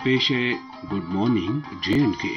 पेश है good morning J&K।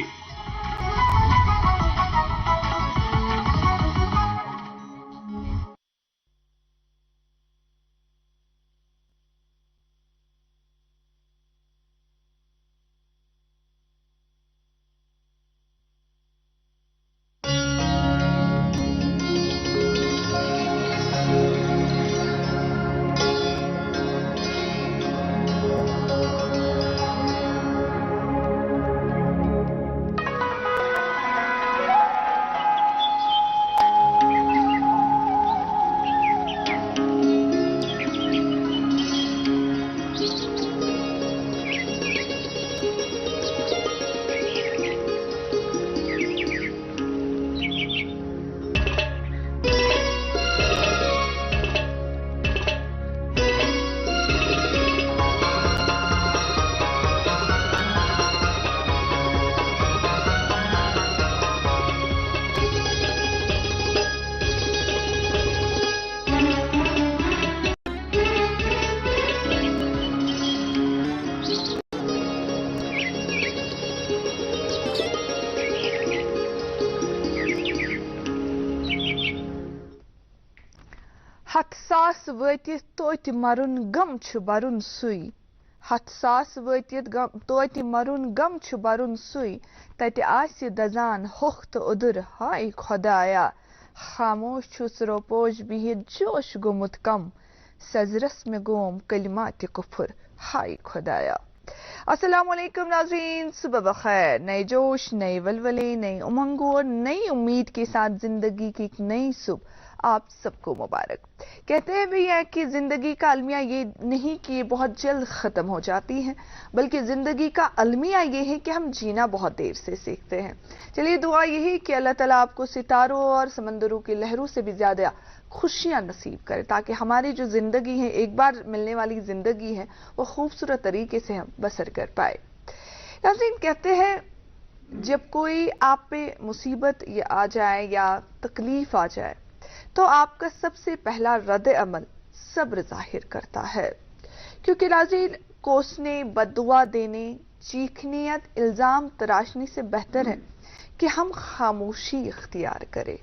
हथ सास वतित तोति मरुन गम छु बरुन सुई। हथ सास वतित तोति मरुन गम छु बरुन सुई। तति आसि दजान होख तो उदुर हाय खुदाया। खामोश छु सरोपोश बिहित जोश गोमुत कम। सजरस में गोम कलिमात कुफर हाय खुदाया। अस्सलाम वालेकुम नाज़रीन, सुबह बखैर। नए जोश, नए वलवले, नई उमंगों और नई उम्मीद के साथ जिंदगी की एक नई सुबह आप सबको मुबारक। कहते हैं भैया कि जिंदगी का अलमिया ये नहीं कि ये बहुत जल्द खत्म हो जाती है, बल्कि जिंदगी का अलमिया ये है कि हम जीना बहुत देर से सीखते हैं। चलिए दुआ यही कि अल्लाह ताला आपको सितारों और समंदरों की लहरों से भी ज्यादा खुशियां नसीब करे, ताकि हमारी जो जिंदगी है, एक बार मिलने वाली जिंदगी है, वो खूबसूरत तरीके से हम बसर कर पाए। नाज़रीन, कहते हैं जब कोई आप पे मुसीबत ये आ जाए या तकलीफ आ जाए तो आपका सबसे पहला रद्द अमल सब्र जाहिर करता है, क्योंकि नाज़रीन कोसने, बद्दुआ देने, चीखने या इल्जाम तराशने से बेहतर है कि हम खामोशी इख्तियार करें।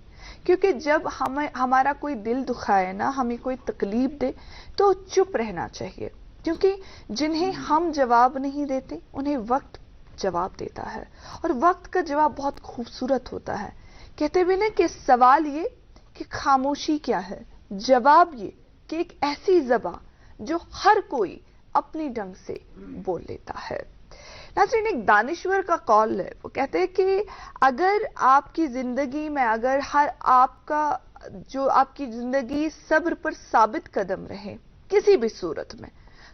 क्योंकि जब हमारा कोई दिल दुखाए ना, हमें कोई तकलीफ दे, तो चुप रहना चाहिए, क्योंकि जिन्हें हम जवाब नहीं देते उन्हें वक्त जवाब देता है, और वक्त का जवाब बहुत खूबसूरत होता है। कहते भी ना कि सवाल ये कि खामोशी क्या है, जवाब ये कि एक ऐसी ज़बान जो हर कोई अपनी ढंग से बोल लेता है। नाज़रीन, एक दानिश्वर का कौल है, वो कहते हैं कि अगर आपकी जिंदगी में अगर आपकी जिंदगी सब्र पर साबित कदम रहे किसी भी सूरत में,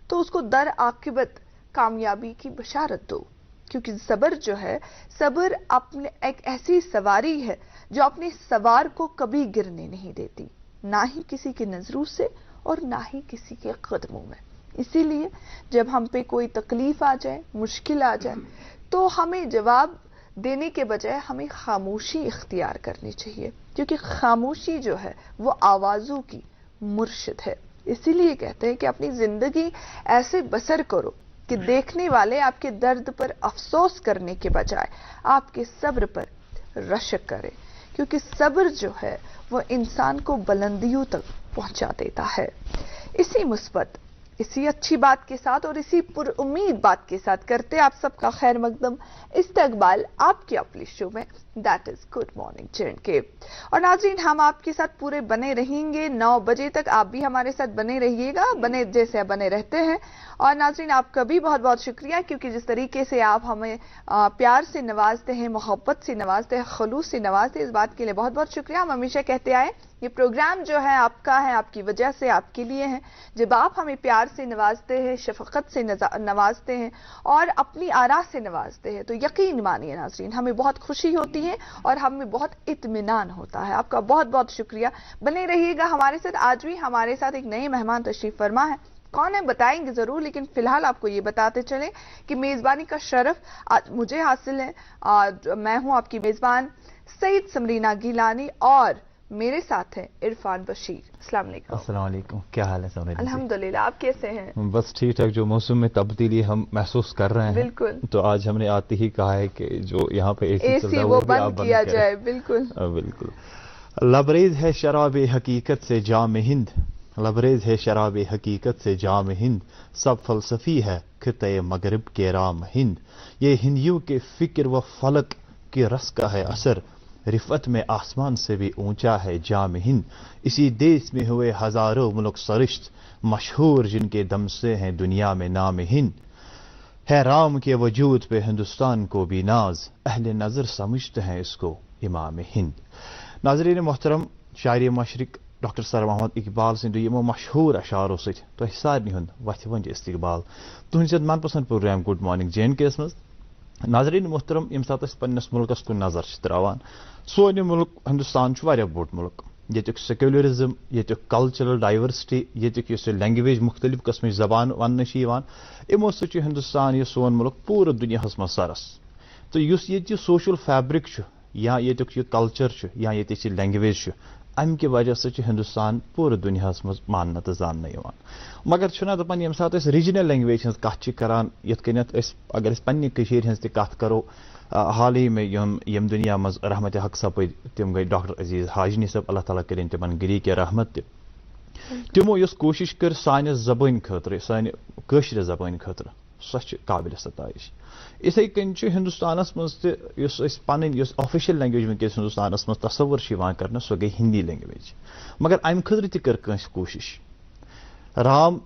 तो उसको दर आकिबत कामयाबी की बशारत दो। क्योंकि सब्र जो है, सब्र अपने एक ऐसी सवारी है जो अपने सवार को कभी गिरने नहीं देती, ना ही किसी की नजरों से और ना ही किसी के कदमों में। इसीलिए जब हम पे कोई तकलीफ आ जाए, मुश्किल आ जाए, तो हमें जवाब देने के बजाय हमें खामोशी इख्तियार करनी चाहिए, क्योंकि खामोशी जो है वो आवाजों की मुर्शिद है। इसीलिए कहते हैं कि अपनी जिंदगी ऐसे बसर करो कि देखने वाले आपके दर्द पर अफसोस करने के बजाय आपके सब्र पर रशक करें, क्योंकि सब्र जो है वो इंसान को बुलंदियों तक पहुंचा देता है। इसी मुस्बत, इसी अच्छी बात के साथ और इसी पुरुम्मीद बात के साथ करते आप सबका खैर मकदम इस्तकबाल आपके अपने शो में, that is good morning J&K। और नाज़रीन, हम आपके साथ पूरे बने रहेंगे 9 बजे तक। आप भी हमारे साथ बने रहिएगा, बने जैसे बने रहते हैं। और नाज़रीन, आपका भी बहुत बहुत शुक्रिया, क्योंकि जिस तरीके से आप हमें प्यार से नवाजते हैं, मोहब्बत से नवाजते हैं, खलूस से नवाजते हैं, इस बात के लिए बहुत बहुत शुक्रिया। हम हमेशा कहते आए ये प्रोग्राम जो है आपका है, आपकी वजह से, आपके लिए है। जब आप हमें प्यार से नवाजते हैं, शफकत से नवाजते हैं और अपनी आरा से नवाजते हैं, तो यकीन मानिए नाज़रीन, हमें बहुत खुशी होती है और हमें बहुत इत्मीनान होता है। आपका बहुत बहुत शुक्रिया। बने रहिएगा हमारे साथ। आज भी हमारे साथ एक नए मेहमान तशरीफ फरमा है। कौन है बताएंगे जरूर, लेकिन फिलहाल आपको ये बताते चले कि मेजबानी का शरफ आज मुझे हासिल है। मैं हूं आपकी मेजबान सईद समरीना गिलानी, और मेरे साथ है इरफान बशीर। अस्सलाम वालेकुम। अस्सलाम वालेकुम, क्या हाल है समरीन जी? अल्हम्दुलिल्लाह, आप कैसे हैं? बस ठीक ठाक। जो मौसम में तब्दीली हम महसूस कर रहे हैं, बिल्कुल। तो आज हमने आते ही कहा है कि जो यहाँ पे एसी चल रहा एसी है वो भी आप बंद बंद किया करें। जाए। बिल्कुल बिल्कुल। लबरेज है शराब हकीकत से जाम हिंद, लबरेज है शराब हकीकत से जाम हिंद, सब फलसफी है खिते मगरिब के राम हिंद। ये हिंदियों के फिक्र व फलक के रस का है असर, रिफत में आसमान से भी ऊंचा है जाम हिंद। इसी देश में हुए हजारों मुल्क सरिश्त, मशहूर जिनके दम से हैं दुनिया में नाम हिंद। है राम के वजूद पे हिंदुस्तान को भी नाज, अहले नजर समझते हैं इसको इमाम हिंद। नाजरीन मोहतरम, शायरी मशरिक डॉक्टर सर मोहम्मद इकबाल सिंध यमो मशहूर अशारों सह सारे हुंद वथ वन इस्तकबाल तुहद मनपसंद प्रोग्राम गुड मॉर्निंग JNK मज। नाजरीन मोहतरम, यम सात पन्नस मुल्कस कुन नजर त्रावान, सोन मुल्क हिंदुस्तान वारिया बोड़ मुल्क, येतुक सेक्युलरिज्म, येतुक कल्चरल डाइवर्सिटी, येतुक लैंग्वेज मुख्तलिफ कस्म जबान वन इमो सह हिंदुस्तान यह सोन मुल्क पूरे दुनिया मज सरस। तो ये सोशल फैब्रिक या येतुक कल्चर या ये लैंग्वेज अम कि वजह से हिंदुस्तान पूरे दुनिया मज मानना तो जानना यवान। मगर छुना दपान यम सात रीजनल लैंग्वेज हज कथ करान, यथ कन्यत अगर पन्ने कशीर हज कथ करो, हाल ही में यम दुनिया मज रहमत हक सपद तम गई डॉक्टर अजीज हाजनी सब, अल्लाह ताला करें तिमन गिरी के रहमत त तिमो यस कोशिश कर साने जबान खतर साने कशर जबान खतर सह काबिल सताइश। इथे कन हिंदुस्तानस मज पन ऑफिशियल लैंग्वेज वनकस हिंदुस्तानस मज तस्वुर कर सो गई हिंदी लैंग्वेज, मगर अम खतर तस कोशिश। राम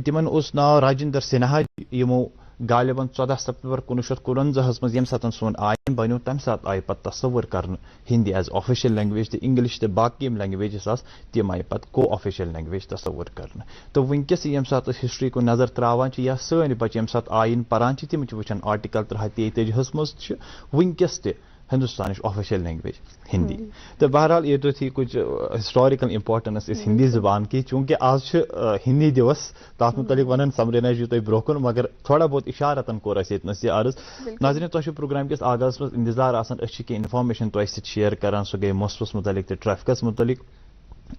तिमन नाव राजेंद्र सिन्हा, यमो गालिबन 14 सितंबर 1949 मज यम सात सोन आयन बनो तम सात आय पत तस्वुर कर हिंदी एज ऑफिशियल लैंग्वेज, तो इंग्लिश तो बाकी लैंग्वेजेस तम आय पत को ऑफिशियल लैंग्वेज तस्वुर कर। तो वनकस यम सात हिस्ट्री को नजर त्रावान या सन बच्चे यम सात आयन परान तिम वुचान आर्टिकल 333 मज वनकस हिंदुस्तान ऑफिशियल लैंग्वेज हिंदी। तो बहरहाल ये तो थी कुछ हिस्टोरिकल इंपॉर्टेंस इस हिंदी जुबान की, चूंकि आज हिंदी दिवस तथ मुतलिक वन समरना तुम ब्रोकन, मगर थोड़ा बहुत इशारतन कोर ये अर्ज। नाज़रीन, तुम प्रोग्राम किस आगाज में इंतजार आसान इनफॉर्मेशन तुम शेयर करान, सो गई मौसमस मुतलिक तो ट्रैफिकस मुतलिक।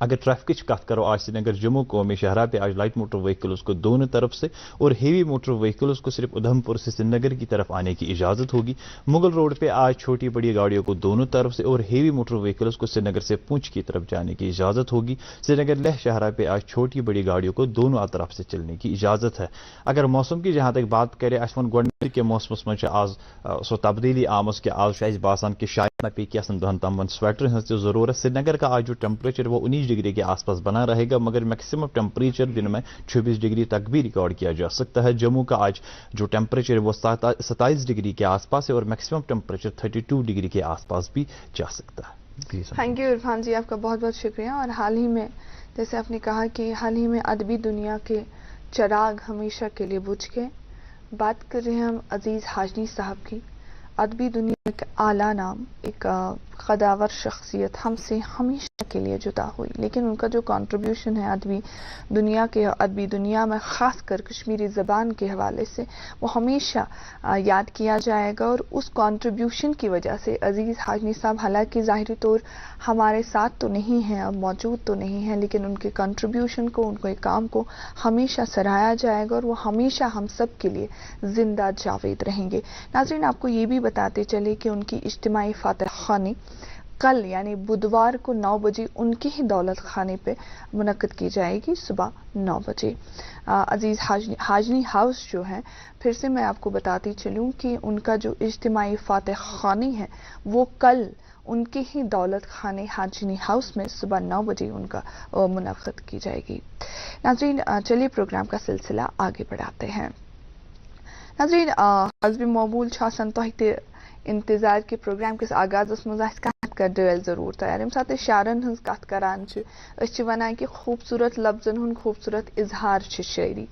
अगर ट्रैफिक कत करो आज श्रीनगर जम्मू कौमी शहरा पे आज लाइट मोटर व्हीकल्स को दोनों तरफ से और हेवी मोटर व्हीकल्स को सिर्फ उधमपुर से श्रीनगर की तरफ आने की इजाजत होगी। मुगल रोड पे आज छोटी बड़ी गाड़ियों को दोनों तरफ से और हेवी मोटर व्हीकल्स को श्रीनगर से पुंछ की तरफ जाने की इजाजत होगी। श्रीनगर लेह शहरा पे आज छोटी बड़ी गाड़ियों को दोनों तरफ से चलने की इजाजत है। अगर मौसम की जहां तक बात करें, असन गोड के मौसमस में आज सो तब्दीली आमस के आज बासान कि शायद पे कि दहन तम स्वेटर हज जरूरत। श्रीनगर का आज जो टेम्परेचर वो 19 डिग्री के आसपास बना रहेगा, मगर मैक्सिमम टेम्परेचर दिन में 26 डिग्री तक भी रिकॉर्ड किया जा सकता है। जम्मू का आज जो टेम्परेचर वो 27 डिग्री के आसपास है और मैक्सिमम टेम्परेचर 32 डिग्री के आसपास भी जा सकता है। थैंक यू इरफान जी, आपका बहुत बहुत शुक्रिया। और हाल ही में जैसे आपने कहा कि हाल ही में अदबी दुनिया के चिराग हमेशा के लिए बुझ गए। बात कर रहे हैं हम अजीज हाजनी साहब की। अदबी दुनिया का आला नाम, एक कदावर शख्सियत हमसे हमेशा के लिए जुदा हुई, लेकिन उनका जो कंट्रीब्यूशन है अदबी दुनिया में ख़ासकर कश्मीरी ज़बान के हवाले से वो हमेशा याद किया जाएगा। और उस कंट्रीब्यूशन की वजह से अजीज़ हाजनी साहब हालांकि ज़ाहिरी तौर हमारे साथ तो नहीं हैं, अब मौजूद तो नहीं हैं, लेकिन उनके कंट्रीब्यूशन को, उनके काम को हमेशा सराहा जाएगा और वो हमेशा हम सब के लिए जिंदा जावेद रहेंगे। नाज़रीन, आपको ये भी बताते चले कि उनकी इज्तिमाई फातिह ख़ानी कल यानी बुधवार को 9 बजे उनके ही दौलत खाने पे मुनक्कद की जाएगी सुबह 9 बजे। अजीज हाजनी हाउस जो है, फिर से मैं आपको बताती चलूं कि उनका जो इज्तिमाई फातिह ख़ानी है वो कल उनके ही दौलत खाने हाजनी हाउस में सुबह 9 बजे उनका मुनक्कद की जाएगी। नाज़रीन, चलिए प्रोग्राम का सिलसिला आगे बढ़ाते हैं। नाज़रीन, हज़ब मौबूल छासन तोहित इंतजार के प्रोग्राम किस आगाज मज कत कर दिल जरूर तैयार यम साथ शारन हज कत करान वनान कि खूबसूरत लफ्जन हुन खूबसूरत इजहार शायरी,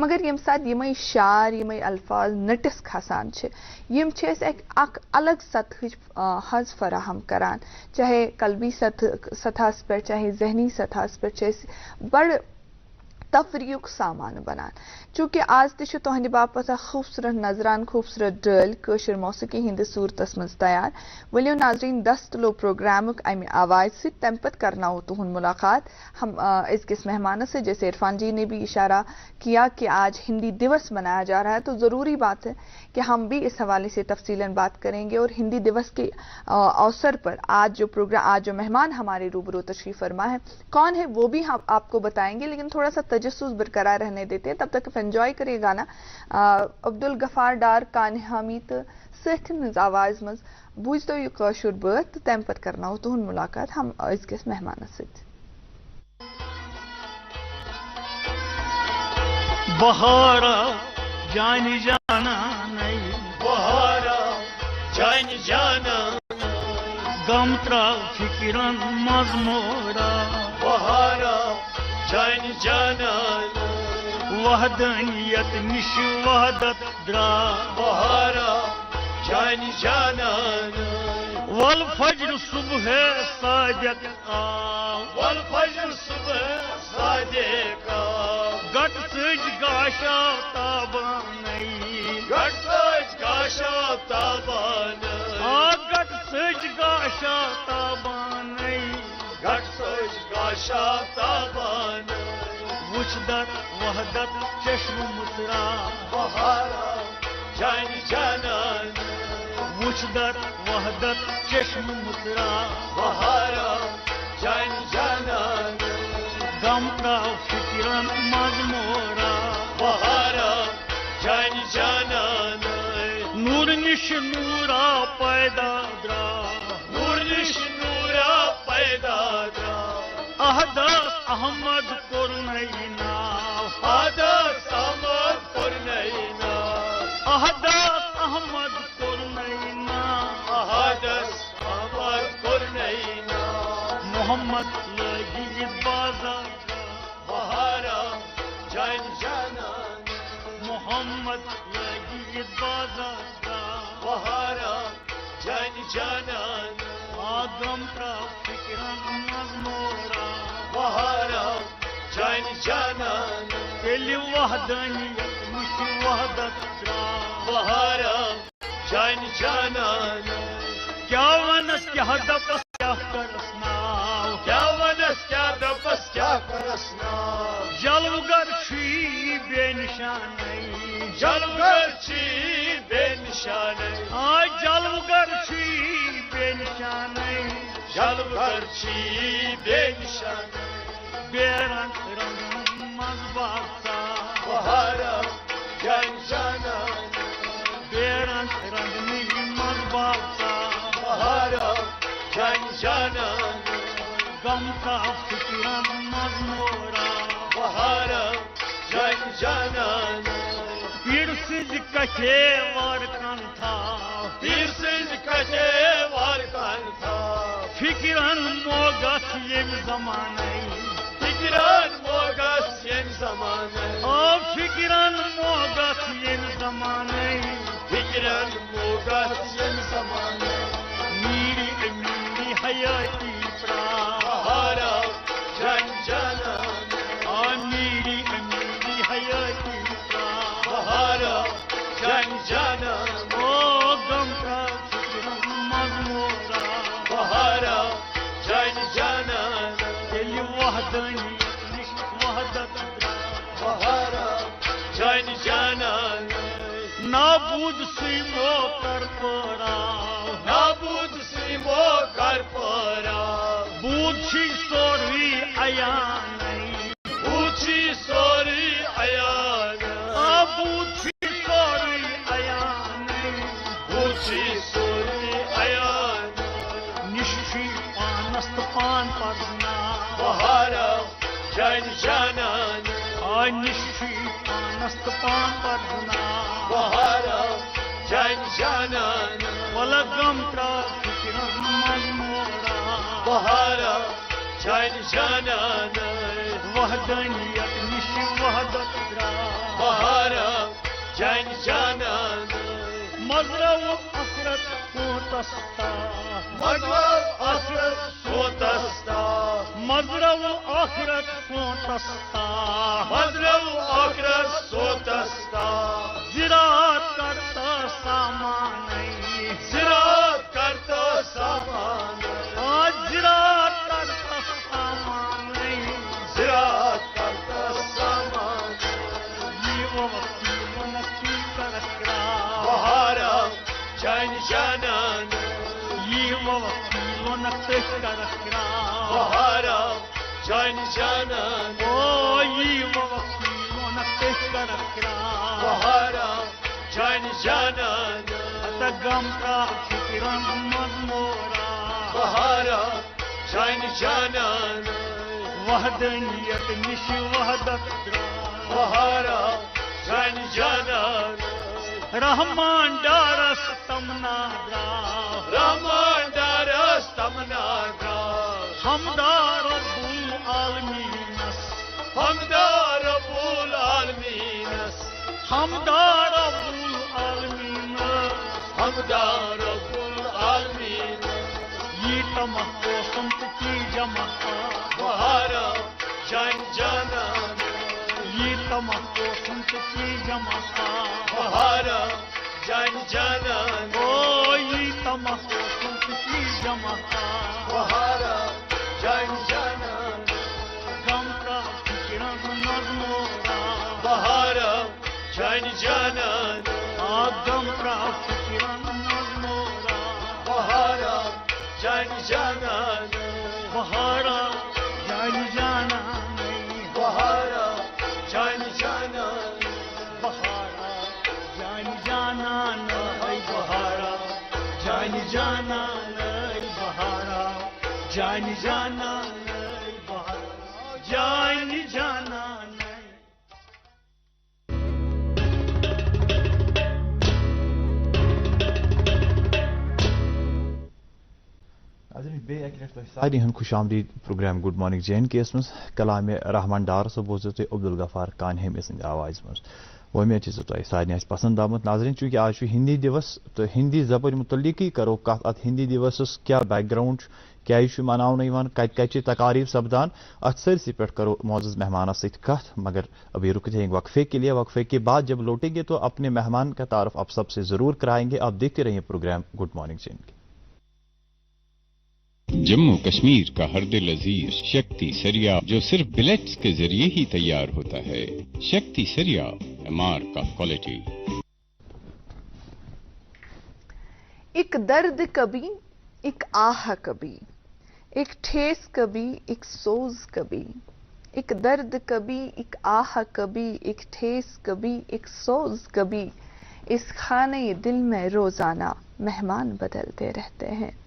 मगर यम साथ यम शार यम अल्फाज नटिस खसान यम एक अलग सतह हज फराहम करान, चाहे कल्बी सतह पर, चाहे जहनी सतह पर, चाहे बड़ तफरीक सामान बनान। चूंकि आज तह तुहंद बापत खूबसूरत नजरान खूबसूरत डल कशर मौसीकी हिंद सूरतस मज तैयार। वलियो नाजरीन दस्त लो प्रोग्राम अमि आवाज से तम पत करना तुहद मुलाकात हम इसकिस मेहमान से। जैसे इरफान जी ने भी इशारा किया कि आज हिंदी दिवस मनाया जा रहा है, तो जरूरी बात है कि हम भी इस हवाले से तफसीलन बात करेंगे। और हिंदी दिवस के अवसर पर आज जो मेहमान हमारे रूबरू तशरीफ फरमा है कौन है वो भी हम आपको बताएंगे, लेकिन थोड़ा सा तजस्सुस बरकरार रहने देते हैं। तब तक एंजॉय करिए गाना अब्दुल गफार डार कान हमीद सथ आवाज मज बूझ तो यह कशुर बात तम पत करना तुहद मुलाकात हम इसकिस मेहमान से। बहारा जानी जाना नहीं, बहारा जानी जाना गम त्रा फिकिरन मजमोरा, बहारा जानी जाना वहदनियत निश वहदत द्रा, बहारा जानी जाना वल फज्र सुबह सादिक आ, वल फज्र सुबह सादिक आ गट सज गाशा ताबानई, गट सज गाशा ताबानई आ गट सज गाशा ताबानई, गट सज गाशा ताबानई वुचदर वहदत चश्म मुसरा, बहारा जानी जाना वुचदर वहदत चश्म मुसरा, बहारा जानी जाना गम का फिकिरन मजमोरा, बहारा जानी जाना नूर निश नूरा पैदा द्रा, नूर निश नूरा पैदा द्रा अहदस अहमद कुरनैना, अहदस अहमद कुरनैना, अहदस अहमद कुरनैना, अहदस अहमद कुरनैना मोहम्मद लगी बाजार बहारा जान जाना, मोहम्मद लगी बाजार बहारा जान जाना आगम का फिक्रन मजमोरा, बहारा जान जाना तेली वहदनियत मुश वहदत द्रा, बहारा जान जाना क्या वनस क्या दपस क्या करसना, क्या वनस क्या दपस क्या करसना जलवगर छी बेनिशानी, जलवगर छी बेनिशानी आ जलवगर छी बेनिशानी, जलवगर छी बेनिशानी बेरंग रंग मजबाता, बहारा जान जाना बेरंग रंग में मजबाता, बहारा जान जाना गम का फिकिरन मजमोरा, बहारा जान जाना पीर सिज कचे वार कंथा, पीर सिज कचे वार कंथा फिकिरन मोगस येम जमाने, फिकिरन मोगस येम जमाने ओ फिकिरन मोगस येम जमाने, फिकिरन मोगस येम जमाने मीरी मीरी हयाती प्रा, बहारा जान जाना आ मीरी मीरी हयाती प्रा, बहारा जान जाना ओ गम का फिकिरन मजमोरा, बहारा जान जाना तेली वहदनियत निश वहदत द्रा, बहारा जान जाना नाबूद सीमो कर परा, नाबूद सीमो कर परा बूझी सोरी अयानी, बूझी सोरी अयानी आ बूझी सोरी अयानी, बूझी सोरी अयानी निशी पानस्त पान परना, बहारा जान जाना आ निशी पानस्त पान परना, बहारा जान जाना वला गम का फिकिरन मजमोरा, बहारा जान जाना वहदनियत निश वहदत द्रा, बहारा जान जाना मजरव असरत सोतस्ता, मजरव असरत सोतस्ता मजरव आखिरत सोतस्ता मजरव आखिरत सोतस्ता जिरात करता सामान जिरात करता सामान जिरात करता सामान जिरात करता सामान ये वक्त नक्की करकरा बहारा जान जानन ये वक्त नक्की करकरा बहारा जान जानन ओ ये वक्त नक्की करकरा बहारा जान जानन तगम का फिक्रम मजमोरा बहारा जान जानन वहदनियत निश वहदत बहारा जान जानन रहमान डारस तमनाद्रा रहमान डारस तमनाद्रा हमदार रब्बुल आलमीनस हमदार रब्बुल आलमीनस हमदार रब्बुल आलमीनस हमदार रब्बुल आलमीनस ये तमको संतकी जमा बहारा जान जानन ये तमको संतकी जमा बहारा जान जानन ओ ये तमको संतकी जमा बहारा जान जानन गम का फिक्र नज़मोरा बहारा जान जानन गम का फिक्र नज़मोरा बहारा जान जानन बहारा जान जानन बहारा जान जानन बहारा जान जानन बहारा जान जानन बहारा जान जानन बहारा जान जानन सारी हन खुश आमदीद प्रोग्राम गुड मॉर्निंग JNK मज कलाम रहमान डार सो बोजो तुम अब्दुल गफार कानहेम सद आवाज मज उम्मीद तुम सारे पसंद आमुत नाजरीन चूंकि आज हिंदी दिवस तो हिंदी जबान मुतल्लिक करो कत अत हिंदी दिवस क्या बैकग्राउंड क्या मनावन कत कत तकारीब सपदान अत सरसी पे करो मोअज़्ज़ज़ मेहमान सत मगर अभी रुकते हैं वक्फे के लिए। वक्फे के बाद जब लौटेंगे तो अपने मेहमान का तारुफ आप सबसे जरूर कराएंगे। आप देखते रहिए program good morning JNK। Jammu Kashmir का हर दिल अजीज शक्ति सरिया जो सिर्फ बिलेट्स के जरिए ही तैयार होता है। शक्ति सरिया एमआर का क्वालिटी। एक दर्द कभी एक आह कभी, एक ठेस कभी एक सोज कभी, एक दर्द कभी एक आह कभी, एक ठेस कभी एक सोज कभी। इस खाने दिल में रोजाना मेहमान बदलते रहते हैं।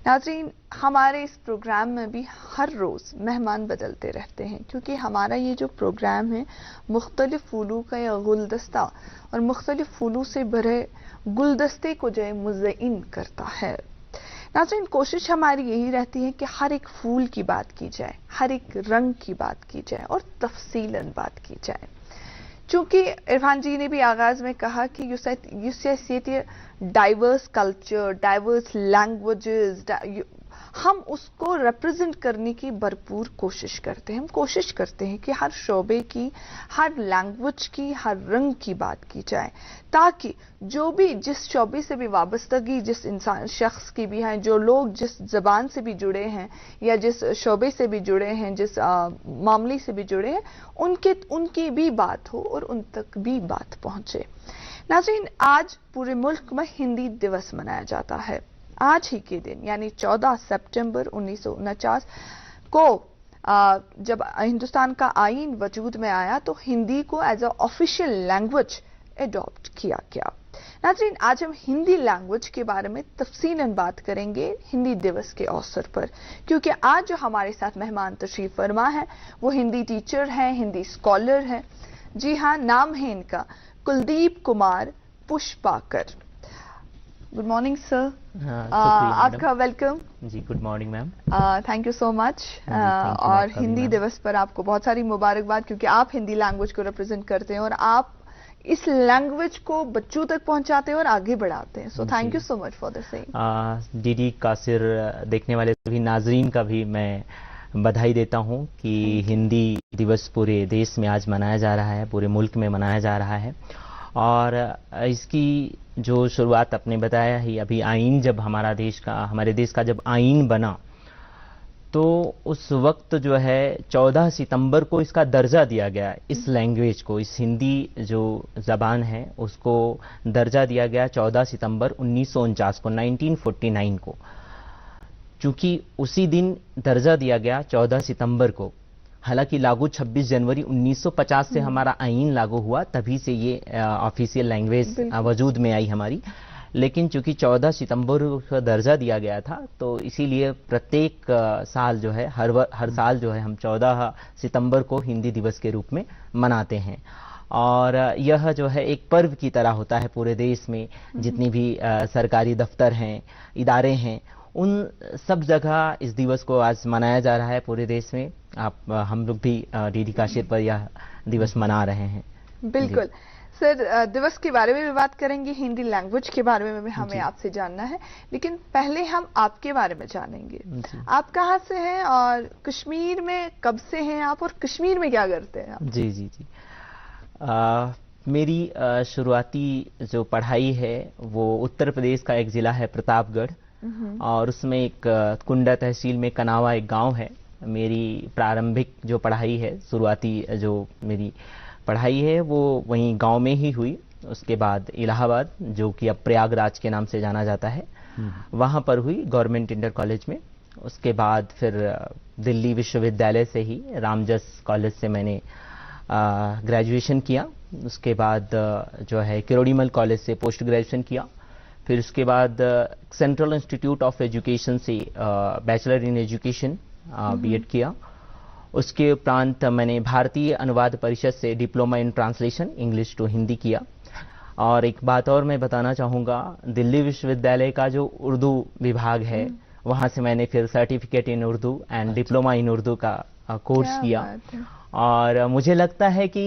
नाज़रीन, हमारे इस प्रोग्राम में भी हर रोज़ मेहमान बदलते रहते हैं, क्योंकि हमारा ये जो प्रोग्राम है मुख्तलिफ फूलों का या गुलदस्ता और मुख्तलिफ फूलों से भरे गुलदस्ते को जो है मुज़य्यिन करता है। नाज़रीन, कोशिश हमारी यही रहती है कि हर एक फूल की बात की जाए, हर एक रंग की बात की जाए और तफसीलन बात की जाए। चूंकि इरफान जी ने भी आगाज में कहा कि you diverse culture, diverse languages, हम उसको रिप्रेजेंट करने की भरपूर कोशिश करते हैं। हम कोशिश करते हैं कि हर शोबे की, हर लैंग्वेज की, हर रंग की बात की जाए, ताकि जो भी जिस शोबे से भी वाबस्तगी जिस इंसान शख्स की भी है, जो लोग जिस जबान से भी जुड़े हैं या जिस शोबे से भी जुड़े हैं, जिस मामले से भी जुड़े हैं, उनकी भी बात हो और उन तक भी बात पहुंचे। नाज़रीन, आज पूरे मुल्क में हिंदी दिवस मनाया जाता है। आज ही के दिन यानी 14 सितंबर 1949 को जब हिंदुस्तान का आईन वजूद में आया तो हिंदी को as a official language adopt किया गया। नाज़रीन, आज हम हिंदी लैंग्वेज के बारे में तफसीलन बात करेंगे हिंदी दिवस के अवसर पर, क्योंकि आज जो हमारे साथ मेहमान तशरीफ फरमा है वो हिंदी टीचर हैं, हिंदी स्कॉलर हैं। जी हाँ, नाम है इनका Kuldeep Kumar Pushpakar. Good morning sir. आपका वेलकम जी। Good morning ma'am. Thank you so much. और हिंदी दिवस पर आपको बहुत सारी मुबारकबाद, क्योंकि आप हिंदी लैंग्वेज को रिप्रेजेंट करते हैं और आप इस लैंग्वेज को बच्चों तक पहुंचाते हैं और आगे बढ़ाते हैं। So thank you so much for the same. DD कासिर देखने वाले सभी नाजरीन का भी मैं बधाई देता हूं कि हिंदी दिवस पूरे देश में आज मनाया जा रहा है, पूरे मुल्क में मनाया जा रहा है। और इसकी जो शुरुआत आपने बताया ही, अभी आईन जब हमारे देश का जब आईन बना तो उस वक्त जो है 14 सितंबर को इसका दर्जा दिया गया, इस लैंग्वेज को, इस हिंदी जो ज़बान है उसको दर्जा दिया गया 14 सितंबर 1949 को, 1949 को। चूंकि उसी दिन दर्जा दिया गया 14 सितंबर को, हालांकि लागू 26 जनवरी 1950 से हमारा आईन लागू हुआ, तभी से ये ऑफिशियल लैंग्वेज वजूद में आई हमारी। लेकिन चूंकि 14 सितंबर को दर्जा दिया गया था तो इसीलिए प्रत्येक साल जो है, हर साल जो है हम 14 सितंबर को हिंदी दिवस के रूप में मनाते हैं। और यह जो है एक पर्व की तरह होता है पूरे देश में। जितनी भी सरकारी दफ्तर हैं, इदारे हैं, उन सब जगह इस दिवस को आज मनाया जा रहा है पूरे देश में। हम लोग भी डीडी काशिर पर यह दिवस मना रहे हैं। बिल्कुल सर, दिवस के बारे में भी बात करेंगे, हिंदी लैंग्वेज के बारे में भी हमें आपसे जानना है, लेकिन पहले हम आपके बारे में जानेंगे। आप कहाँ से हैं और कश्मीर में कब से हैं आप, और कश्मीर में क्या करते हैं आप? जी जी जी मेरी शुरुआती जो पढ़ाई है वो उत्तर प्रदेश का एक ज़िला है प्रतापगढ़, और उसमें एक कुंडा तहसील में कनावा एक गांव है। मेरी प्रारंभिक जो पढ़ाई है, शुरुआती जो मेरी पढ़ाई है वो वहीं गांव में ही हुई। उसके बाद इलाहाबाद, जो कि अब प्रयागराज के नाम से जाना जाता है, वहाँ पर हुई गवर्नमेंट इंटर कॉलेज में। उसके बाद फिर दिल्ली विश्वविद्यालय से ही रामजस कॉलेज से मैंने ग्रेजुएशन किया। उसके बाद जो है किरोड़ीमल कॉलेज से पोस्ट ग्रेजुएशन किया। फिर उसके बाद सेंट्रल इंस्टीट्यूट ऑफ एजुकेशन से बैचलर इन एजुकेशन बीएड किया। उसके उपरांत मैंने भारतीय अनुवाद परिषद से diploma in translation English to Hindi किया। और एक बात और मैं बताना चाहूँगा, दिल्ली विश्वविद्यालय का जो उर्दू विभाग है, वहाँ से मैंने फिर certificate in Urdu and diploma in Urdu का कोर्स किया। और मुझे लगता है कि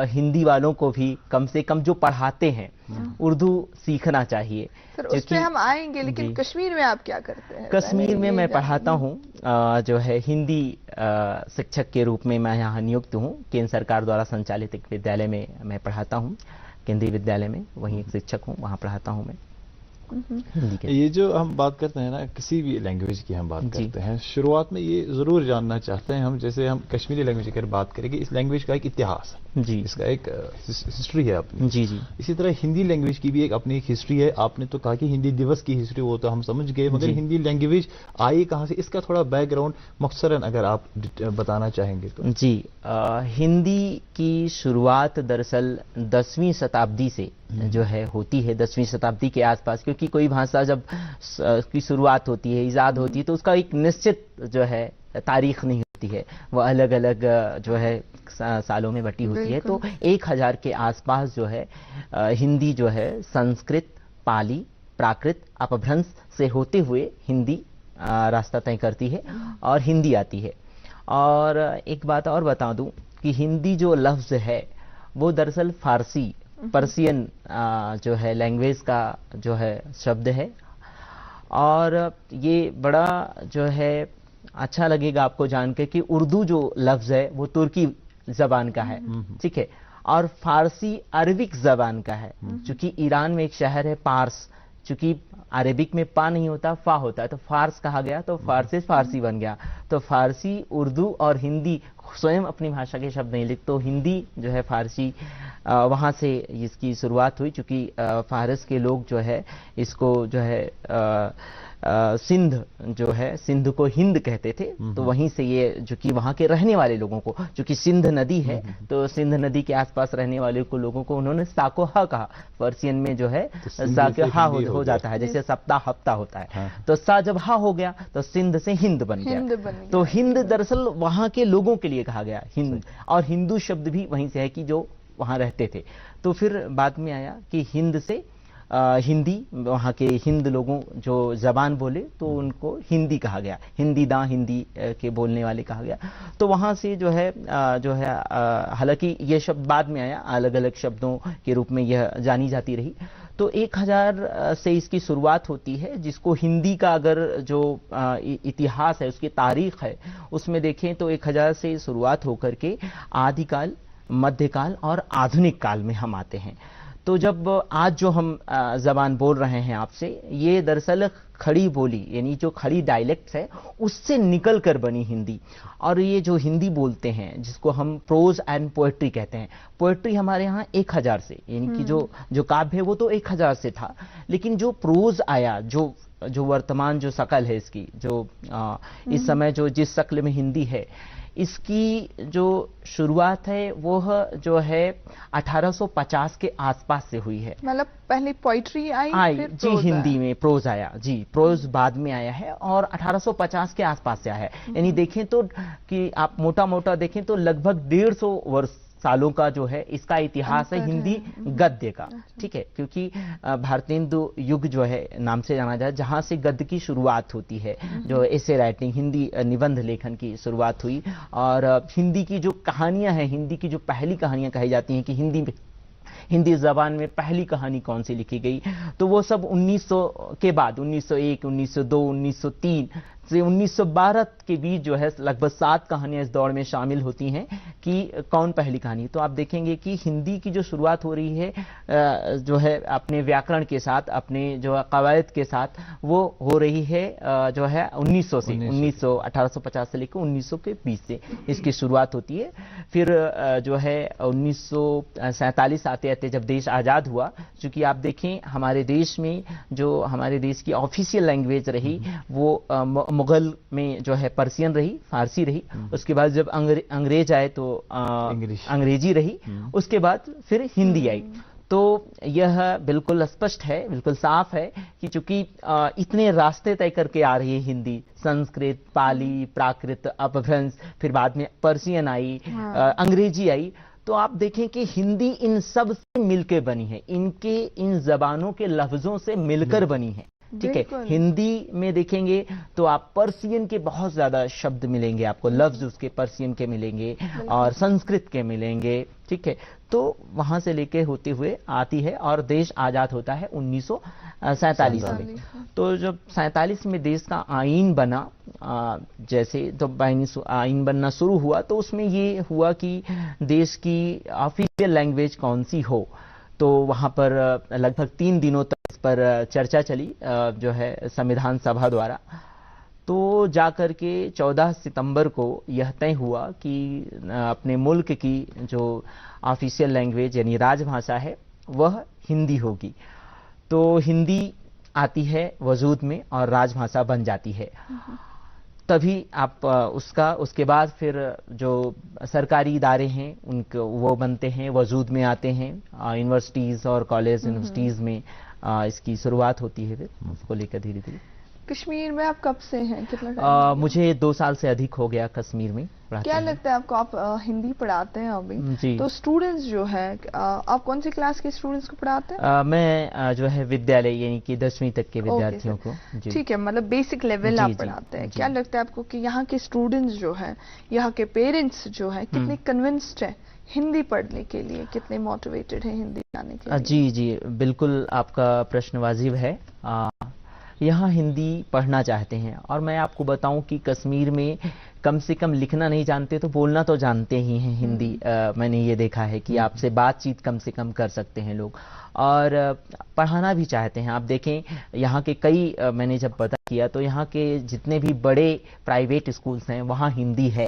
हिंदी वालों को भी कम से कम जो पढ़ाते हैं उर्दू सीखना चाहिए। सर उस पे हम आएंगे, लेकिन कश्मीर में आप क्या करते हैं? कश्मीर में मैं पढ़ाता हूँ, जो है हिंदी शिक्षक के रूप में मैं यहाँ नियुक्त हूँ। केंद्र सरकार द्वारा संचालित एक विद्यालय में मैं पढ़ाता हूँ, केंद्रीय विद्यालय में, वहीं एक शिक्षक हूँ, वहाँ पढ़ाता हूँ मैं हिंदी के। ये जो हम बात करते हैं ना, किसी भी लैंग्वेज की हम बात करते हैं, शुरुआत में ये जरूर जानना चाहते हैं हम, जैसे हम कश्मीरी लैंग्वेज की अगर बात करेंगे, इस लैंग्वेज का एक इतिहास जी, इसका एक हिस्ट्री है अपनी। जी जी। इसी तरह हिंदी लैंग्वेज की भी एक अपनी एक हिस्ट्री है। आपने तो कहा कि हिंदी दिवस की हिस्ट्री, वो तो हम समझ गए, मगर हिंदी लैंग्वेज आई कहाँ से, इसका थोड़ा बैकग्राउंड मुख्तसरन अगर आप बताना चाहेंगे तो। जी, हिंदी की शुरुआत दरअसल 10वीं शताब्दी से जो है होती है, 10वीं शताब्दी के आसपास। क्योंकि कोई भाषा जब की शुरुआत होती है, इजाद होती है, तो उसका एक निश्चित जो है तारीख नहीं होती है, वो अलग अलग जो है सालों में बटी होती है। तो 1000 के आसपास जो है हिंदी जो है संस्कृत, पाली, प्राकृत, अपभ्रंश से होते हुए हिंदी रास्ता तय करती है और हिंदी आती है। और एक बात और बता दूं कि हिंदी जो लफ्ज़ है वो दरअसल फारसी, पर्शियन जो है लैंग्वेज का जो है शब्द है। और ये बड़ा जो है अच्छा लगेगा आपको जान के कि उर्दू जो लफ्ज़ है वो तुर्की ज़बान का है, ठीक है, और फारसी अरबिक ज़बान का है। चूंकि ईरान में एक शहर है पार्स, चूंकि अरेबिक में पा नहीं होता, फा होता है, तो फारस कहा गया, तो फारसी फारसी बन गया। तो फारसी, उर्दू और हिंदी स्वयं अपनी भाषा के शब्द नहीं लिखते, तो हिंदी जो है फारसी वहाँ से इसकी शुरुआत हुई। चूंकि फारस के लोग जो है इसको जो है सिंध जो है, सिंध को हिंद कहते थे, तो वहीं से ये जो कि वहाँ के रहने वाले लोगों को, जो कि सिंध नदी है, तो सिंध नदी के आसपास रहने वाले को लोगों को उन्होंने साको हा कहा। पर्शियन में जो है साको हा हो जाता है, जैसे सप्ताह हफ्ता होता है। तो सा जब हा हो गया तो सिंध से हिंद बन गया। तो हिंद दरअसल वहाँ के लोगों के लिए कहा गया हिंद, और हिंदू शब्द भी वहीं से है कि जो वहाँ रहते थे। तो फिर बाद में आया कि हिंद से हिंदी, वहाँ के हिंद लोगों जो जबान बोले तो उनको हिंदी कहा गया, हिंदी दां हिंदी के बोलने वाले कहा गया। तो वहाँ से जो है हालांकि ये शब्द बाद में आया, अलग अलग शब्दों के रूप में यह जानी जाती रही। तो 1000 से इसकी शुरुआत होती है, जिसको हिंदी का अगर जो इतिहास है, उसकी तारीख है, उसमें देखें तो 1000 से शुरुआत होकर के आदिकाल, मध्यकाल और आधुनिक काल में हम आते हैं। तो जब आज जो हम जबान बोल रहे हैं आपसे, ये दरअसल खड़ी बोली यानी जो खड़ी डायलेक्ट्स है उससे निकल कर बनी हिंदी। और ये जो हिंदी बोलते हैं जिसको हम प्रोज एंड पोएट्री कहते हैं, पोएट्री हमारे यहाँ 1000 से, यानी कि जो काव्य है वो तो 1000 से था, लेकिन जो प्रोज आया, जो वर्तमान जो शक्ल है इसकी, जो इस समय जो जिस शक्ल में हिंदी है, इसकी जो शुरुआत है वो जो है 1850 के आसपास से हुई है। मतलब पहले पोइट्री आई फिर जी, हिंदी में प्रोज आया जी, प्रोज बाद में आया है और 1850 के आसपास से आया है। यानी देखें तो कि आप मोटा मोटा देखें तो लगभग 150 वर्ष सालों का जो है इसका इतिहास है हिंदी गद्य का। ठीक है, क्योंकि भारतेंदु युग जो है नाम से जाना जाए, जहां से गद्य की शुरुआत होती है, जो एसे राइटिंग, हिंदी निबंध लेखन की शुरुआत हुई। और हिंदी की जो कहानियां हैं, हिंदी की जो पहली कहानियां कही जाती हैं कि हिंदी जबान में पहली कहानी कौन सी लिखी गई, तो वो सब 1900 के बाद 1901, 1902, 1903 से 1912 के बीच जो है लगभग 7 कहानियां इस दौर में शामिल होती हैं कि कौन पहली कहानी। तो आप देखेंगे कि हिंदी की जो शुरुआत हो रही है जो है अपने व्याकरण के साथ, अपने जो कवायद के साथ, वो हो रही है जो है 1900 से 1850 से लेकर 1900 के बीच से इसकी शुरुआत होती है। फिर जो है 1947 आते आते जब देश आज़ाद हुआ, चूंकि आप देखें हमारे देश में जो हमारे देश की ऑफिशियल लैंग्वेज रही वो मुगल में जो है पर्शियन रही, फारसी रही, उसके बाद जब अंग्रेज आए तो अंग्रेजी रही, उसके बाद फिर हिंदी आई। तो यह बिल्कुल स्पष्ट है, बिल्कुल साफ है कि चूंकि इतने रास्ते तय करके आ रही है हिंदी, संस्कृत, पाली, प्राकृत, अपभ्रंश, फिर बाद में पर्शियन आई, अंग्रेजी आई, तो आप देखें कि हिंदी इन सब से मिलकर बनी है, इनके इन जबानों के लफ्जों से मिलकर बनी है। ठीक है, हिंदी में देखेंगे तो आप पर्शियन के बहुत ज्यादा शब्द मिलेंगे, आपको लफ्ज उसके पर्शियन के मिलेंगे और संस्कृत के मिलेंगे। ठीक है, तो वहां से लेके होते हुए आती है और देश आजाद होता है 1947 में। तो जब 47 में देश का आईन बना, जैसे तो आईन बनना शुरू हुआ, तो उसमें ये हुआ कि देश की ऑफिशियल लैंग्वेज कौन सी हो। तो वहां पर लगभग 3 दिनों तक इस पर चर्चा चली जो है संविधान सभा द्वारा। तो जाकर के 14 सितंबर को यह तय हुआ कि अपने मुल्क की जो ऑफिशियल लैंग्वेज यानी राजभाषा है वह हिंदी होगी। तो हिंदी आती है वजूद में और राजभाषा बन जाती है। तभी आप उसके बाद फिर जो सरकारी इदारे हैं उनको वो बनते हैं, वजूद में आते हैं, यूनिवर्सिटीज और कॉलेज यूनिवर्सिटीज में इसकी शुरुआत होती है। फिर उसको लेकर धीरे धीरे। कश्मीर में आप कब से हैं, कितना टाइम? मुझे 2 साल से अधिक हो गया कश्मीर में। क्या लगता है आपको, आप हिंदी पढ़ाते हैं अभी जी। तो स्टूडेंट्स जो है, आप कौन सी क्लास के स्टूडेंट्स को पढ़ाते हैं? मैं जो है विद्यालय यानी कि 10वीं तक के विद्यार्थियों को। ठीक है, मतलब बेसिक लेवल आप पढ़ाते हैं। क्या लगता है आपको कि यहाँ के स्टूडेंट्स जो है, यहाँ के पेरेंट्स जो है, कितने कन्विंस्ड है हिंदी पढ़ने के लिए, कितने मोटिवेटेड है हिंदी आने के लिए? जी जी, बिल्कुल आपका प्रश्न वाजिब है। यहाँ हिंदी पढ़ना चाहते हैं, और मैं आपको बताऊं कि कश्मीर में कम से कम लिखना नहीं जानते तो बोलना तो जानते ही हैं हिंदी। मैंने ये देखा है कि आपसे बातचीत कम से कम कर सकते हैं लोग, और पढ़ाना भी चाहते हैं। आप देखें यहाँ के कई मैंने जब पता किया तो यहाँ के जितने भी बड़े प्राइवेट स्कूल्स हैं वहाँ हिंदी है,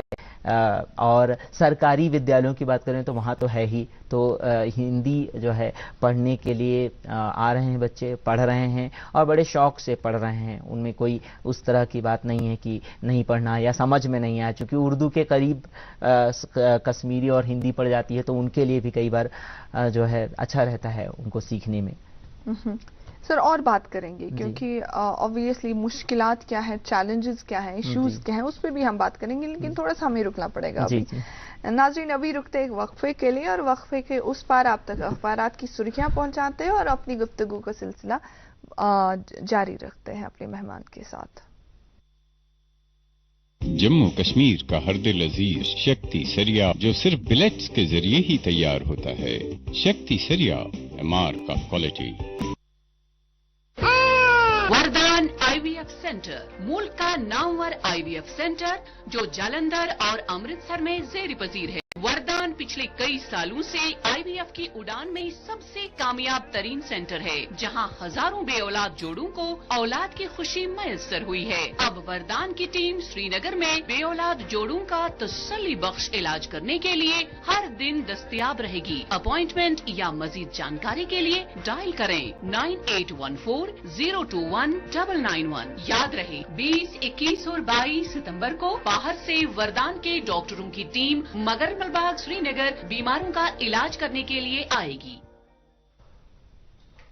और सरकारी विद्यालयों की बात करें तो वहाँ तो है ही। तो हिंदी जो है पढ़ने के लिए आ रहे हैं बच्चे, पढ़ रहे हैं और बड़े शौक से पढ़ रहे हैं। उनमें कोई उस तरह की बात नहीं है कि नहीं पढ़ना या समझ में नहीं आया, क्योंकि उर्दू के करीब कश्मीरी और हिंदी पढ़ जाती है, तो उनके लिए भी कई बार जो है अच्छा रहता है उनको सीखने में। सर और बात करेंगे, क्योंकि ऑब्वियसली मुश्किलात क्या है, चैलेंजेस क्या है, इश्यूज क्या है, उस पर भी हम बात करेंगे, लेकिन थोड़ा सा हमें रुकना पड़ेगा अभी। नाज़रीन, अभी रुकते एक वक्फे के लिए, और वक्फे के उस पार आप तक अखबारात की सुर्खियां पहुंचाते हैं और अपनी गुफ्तगू का सिलसिला जारी रखते हैं अपने मेहमान के साथ। जम्मू कश्मीर का हर दिल अजीज शक्ति सरिया, जो सिर्फ बिलेट्स के जरिए ही तैयार होता है। शक्ति सरिया, एमआर का क्वालिटी। सेंटर, मुल्क का नामवर IVF सेंटर जो जालंधर और अमृतसर में ज़ेर पजीर है। वरदान पिछले कई सालों से IVF की उड़ान में सबसे कामयाब तरीन सेंटर है, जहां हजारों बेऔलाद जोड़ों को औलाद की खुशी मैसर हुई है। अब वरदान की टीम श्रीनगर में बेऔलाद जोड़ों का तसल्ली बख्श इलाज करने के लिए हर दिन दस्तयाब रहेगी। अपॉइंटमेंट या मजीद जानकारी के लिए डायल करें 9814-021-991। याद रहे 20, 21 और 22 सितंबर को बाहर से वरदान के डॉक्टरों की टीम मगर बाग श्रीनगर बीमारों का इलाज करने के लिए आएगी।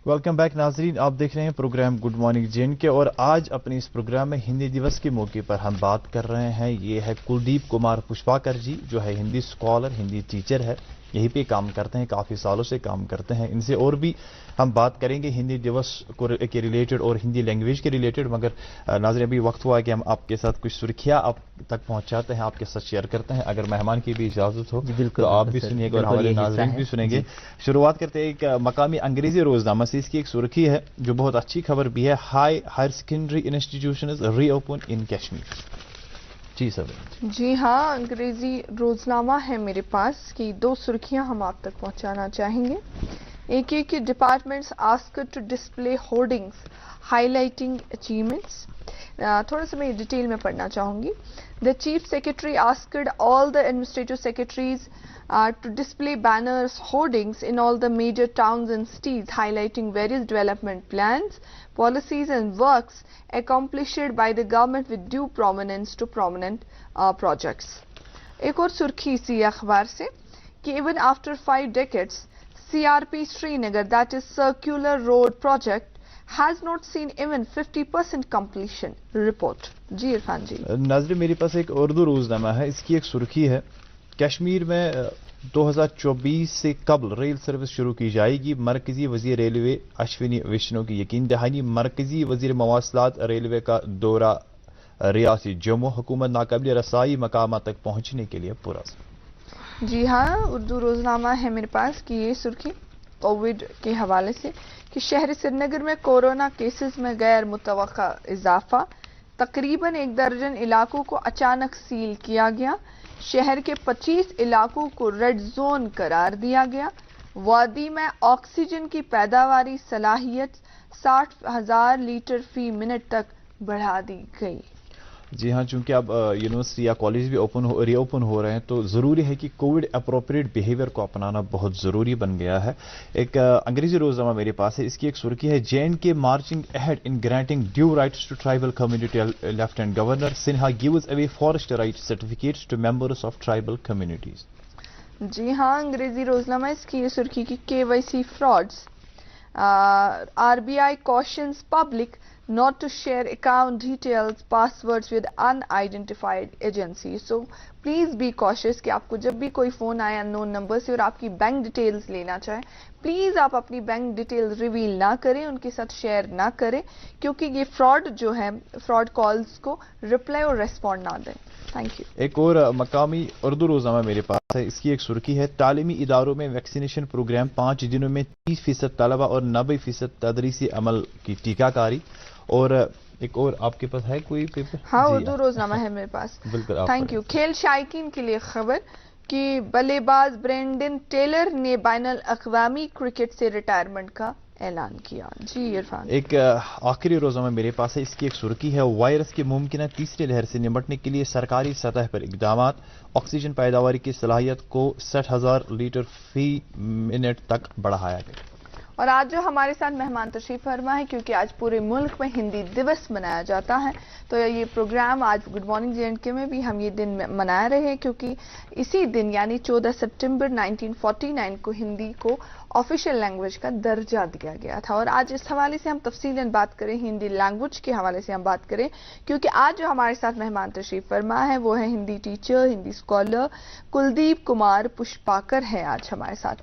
वेलकम बैक नाजरीन, आप देख रहे हैं प्रोग्राम गुड मॉर्निंग JNK और आज अपने इस प्रोग्राम में हिंदी दिवस के मौके पर हम बात कर रहे हैं। ये है कुलदीप कुमार पुष्पाकर जी, जो है हिंदी स्कॉलर, हिंदी टीचर है, यहीं पे काम करते हैं, काफ़ी सालों से काम करते हैं। इनसे और भी हम बात करेंगे हिंदी दिवस के रिलेटेड और हिंदी लैंग्वेज के रिलेटेड, मगर नाज़रीन अभी वक्त हुआ है कि हम आपके साथ कुछ सुर्खियाँ आप तक पहुँचाते हैं, आपके साथ शेयर करते हैं। अगर मेहमान की भी इजाज़त हो तो आप भी सुनिएगा और हमारे नाज़रीन भी सुनेंगे। शुरुआत करते हैं एक मकामी अंग्रेजी रोजनामा से। इसकी एक सुर्खी है जो बहुत अच्छी खबर भी है, higher secondary institution is reopen in Kashmir. जी सर। जी हाँ, अंग्रेजी रोजनामा है मेरे पास की दो सुर्खियां हम आप तक पहुंचाना चाहेंगे। एक ये कि departments asked to display hoardings highlighting achievements. थोड़ा सा मैं डिटेल में पढ़ना चाहूंगी। The chief secretary asked all the administrative secretaries to display banners, hoardings in all the major towns and cities highlighting various development plans, policies and works accomplished by the government with due prominence to prominent projects. एक और सुर्खी इसी अखबार से कि even after 5 decades, CRP Srinagar, that is Circular Road Project, has not seen even 50% completion report. जी इरफान जी। नाज़रीन मेरे पास एक उर्दू रोजनामा है, इसकी एक सुर्खी है, कश्मीर में 2024 से कबल रेल सर्विस शुरू की जाएगी। मरकजी वजीर रेलवे अश्विनी वैष्णव की यकीन दहानी। मरकजी वजीर मवासलात रेलवे का दौरा रियासी जम्मू। हुकूमत नाकाबिल रसाई मकाम तक पहुंचने के लिए पुरज़। जी हाँ, उर्दू रोजनामा है मेरे पास कि ये सुर्खी कोविड के हवाले से कि शहर श्रीनगर में कोरोना केसेस में गैर मुतवक्का इजाफा। तकरीबन 1 दर्जन इलाकों को अचानक सील किया गया। शहर के 25 इलाकों को रेड जोन करार दिया गया। वादी में ऑक्सीजन की पैदावारी सलाहियत 60,000 लीटर फी मिनट तक बढ़ा दी गई। जी हाँ, चूंकि अब यूनिवर्सिटी या कॉलेज भी रीओपन हो रहे हैं तो ज़रूरी है कि कोविड अप्रोप्रिएट बिहेवियर को अपनाना बहुत ज़रूरी बन गया है। एक अंग्रेजी रोजनामा मेरे पास है, इसकी एक सुर्खी है, JNK marching ahead in granting due rights to tribal community. Lieutenant governor Sinha gives away forest right certificates to members of tribal communities. जी हाँ, अंग्रेजी रोजनामा इसकी ये सुर्खी की KYC frauds. RBI cautions public not to share account details, passwords with unidentified agencies. So please be cautious कि आपको जब भी कोई फोन आए अननोन नंबर से और आपकी बैंक डिटेल्स लेना चाहे, प्लीज आप अपनी बैंक डिटेल्स रिवील ना करें, उनके साथ शेयर ना करें, क्योंकि ये फ्रॉड जो है, फ्रॉड कॉल्स को रिप्लाई और रेस्पॉन्ड ना दें। Thank you. एक और मकामी उर्दू रोजनामा मेरे पास है, इसकी एक सुर्खी है, तालीमी इदारों में वैक्सीनेशन प्रोग्राम 5 दिनों में 30% तलबा और 90% तदरीसी अमल की टीकाकारी। और एक और आपके पास है कोई पेपर? हाँ, उर्दू रोजनामा है मेरे पास। बिल्कुल, थैंक यू। खेल शायकीन के लिए खबर कि बल्लेबाज ब्रेंडन टेलर ने बैनुल अक़वामी क्रिकेट से रिटायरमेंट का ऐलान किया। जी इरफान। एक आखिरी रोजनामा मेरे पास है, इसकी एक सुर्खी है, वायरस की मुमकिन तीसरी लहर से निपटने के लिए सरकारी सतह पर इकदाम। ऑक्सीजन पैदावारी की सलाहियत को 60,000 लीटर फी मिनट तक बढ़ाया गया। और आज जो हमारे साथ मेहमान तशरीफ फरमा है, क्योंकि आज पूरे मुल्क में हिंदी दिवस मनाया जाता है, तो ये प्रोग्राम आज गुड मॉर्निंग JNK में भी हम ये दिन मना रहे हैं, क्योंकि इसी दिन यानी 14 सितंबर 1949 को हिंदी को ऑफिशियल लैंग्वेज का दर्जा दिया गया था। और आज इस हवाले से हम तफसीलन बात करें, हिंदी लैंग्वेज के हवाले से हम बात करें, क्योंकि आज जो हमारे साथ मेहमान तशरीफ फरमा है वो है हिंदी टीचर, हिंदी स्कॉलर कुलदीप कुमार पुष्पाकर है आज हमारे साथ।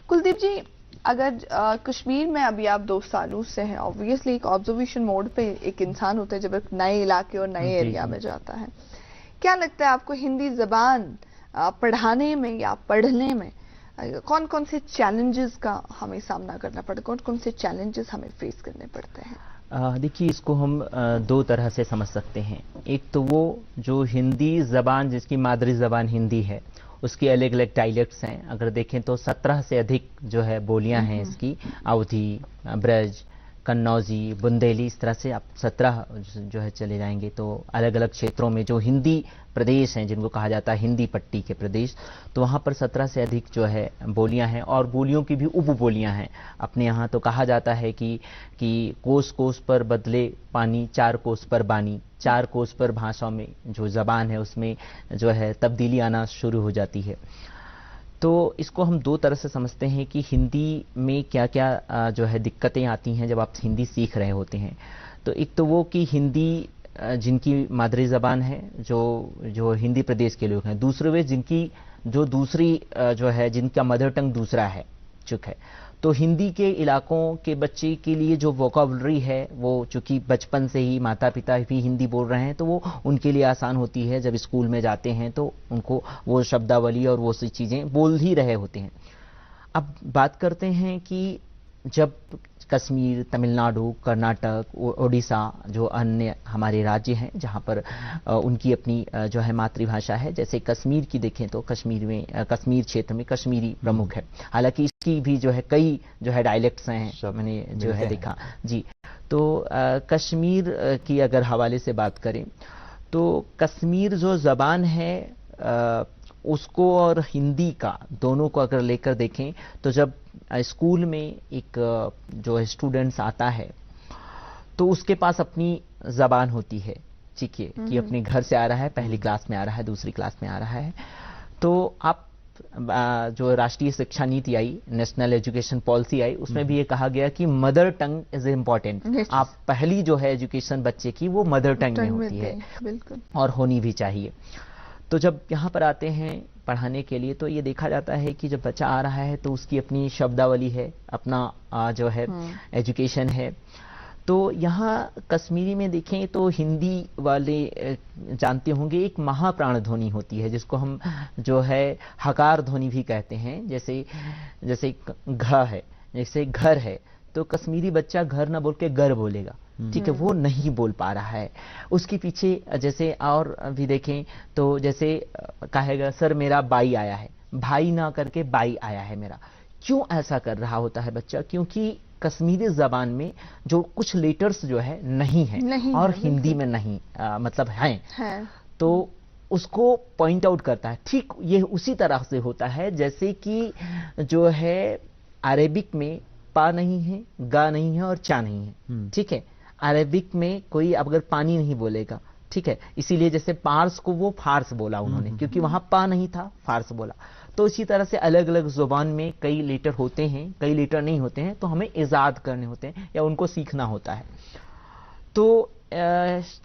कुलदीप जी, अगर कश्मीर में अभी आप 2 सालों से हैं, ऑब्वियसली एक ऑब्जर्वेशन मोड पे एक इंसान होता है जब एक नए इलाके और नए एरिया में जाता है, क्या लगता है आपको हिंदी जबान पढ़ाने में या पढ़ने में कौन कौन से चैलेंजेस का हमें सामना करना पड़ता है, कौन कौन से चैलेंजेस हमें फेस करने पड़ते हैं? देखिए, इसको हम दो तरह से समझ सकते हैं। एक तो वो जो हिंदी ज़बान, जिसकी मादरी ज़बान हिंदी है, उसकी अलग अलग डायलेक्ट्स हैं। अगर देखें तो 17 से अधिक जो है बोलियां हैं इसकी। अवधी, ब्रज, कन्नौजी, बुंदेली, इस तरह से आप 17 जो है चले जाएंगे तो अलग अलग क्षेत्रों में जो हिंदी प्रदेश हैं, जिनको कहा जाता है हिंदी पट्टी के प्रदेश, तो वहाँ पर 17 से अधिक जो है बोलियां हैं और बोलियों की भी उप बोलियां हैं। अपने यहाँ तो कहा जाता है कि कोस कोस पर बदले पानी, 4 कोस पर बानी। 4 कोस पर भाषा में जो ज़बान है उसमें जो है तब्दीली आना शुरू हो जाती है। तो इसको हम दो तरह से समझते हैं कि हिंदी में क्या क्या जो है दिक्कतें आती हैं जब आप हिंदी सीख रहे होते हैं। तो एक तो वो कि हिंदी जिनकी मादरी ज़बान है, जो हिंदी प्रदेश के लोग हैं। दूसरे वे जिनकी जो दूसरी जो है, जिनका मदर टंग दूसरा है, चूक है। तो हिंदी के इलाकों के बच्चे के लिए जो वोकैबुलरी है, वो चूंकि बचपन से ही माता पिता भी हिंदी बोल रहे हैं, तो वो उनके लिए आसान होती है। जब स्कूल में जाते हैं तो उनको वो शब्दावली और वो सी चीज़ें बोल ही रहे होते हैं। अब बात करते हैं कि जब कश्मीर, तमिलनाडु, कर्नाटक, ओडिशा, जो अन्य हमारे राज्य हैं जहाँ पर उनकी अपनी जो है मातृभाषा है, जैसे कश्मीर की देखें तो कश्मीर क्षेत्र में कश्मीरी प्रमुख है। हालांकि इसकी भी जो है कई जो है डायलेक्ट्स हैं, मैंने जो है देखा जी। तो कश्मीर की अगर हवाले से बात करें तो कश्मीर जो ज़बान है उसको और हिंदी का दोनों को अगर लेकर देखें तो जब स्कूल में एक जो है स्टूडेंट्स आता है तो उसके पास अपनी ज़बान होती है, ठीक है, कि अपने घर से आ रहा है, पहली क्लास में आ रहा है, दूसरी क्लास में आ रहा है। तो आप जो राष्ट्रीय शिक्षा नीति आई, नेशनल एजुकेशन पॉलिसी आई, उसमें भी ये कहा गया कि मदर टंग इज इम्पॉर्टेंट। आप पहली जो है एजुकेशन बच्चे की वो मदर टंग में होती है, बिल्कुल, और होनी भी चाहिए। तो जब यहाँ पर आते हैं पढ़ाने के लिए तो ये देखा जाता है कि जब बच्चा आ रहा है तो उसकी अपनी शब्दावली है, अपना जो है एजुकेशन है। तो यहाँ कश्मीरी में देखें तो हिंदी वाले जानते होंगे एक महाप्राण ध्वनि होती है जिसको हम जो है हकार ध्वनि भी कहते हैं। जैसे घ है, जैसे घर है, तो कश्मीरी बच्चा घर ना बोल के घर बोलेगा, ठीक है, वो नहीं बोल पा रहा है। उसके पीछे जैसे और भी देखें तो जैसे कहेगा सर मेरा बाई आया है, भाई ना करके बाई आया है मेरा। क्यों ऐसा कर रहा होता है बच्चा? क्योंकि कश्मीरी ज़बान में जो कुछ लेटर्स जो है नहीं है और हिंदी में नहीं मतलब हैं, तो उसको पॉइंट आउट करता है। ठीक ये उसी तरह से होता है जैसे कि जो है अरेबिक में पा नहीं है, गा नहीं है और चा नहीं है, ठीक है। अरेबिक में कोई अगर पानी नहीं बोलेगा, ठीक है, इसीलिए जैसे पार्स को वो फार्स बोला उन्होंने, क्योंकि वहां पा नहीं था, फार्स बोला। तो इसी तरह से अलग अलग जुबान में कई लेटर होते हैं, कई लेटर नहीं होते हैं, तो हमें इजाद करने होते हैं या उनको सीखना होता है। तो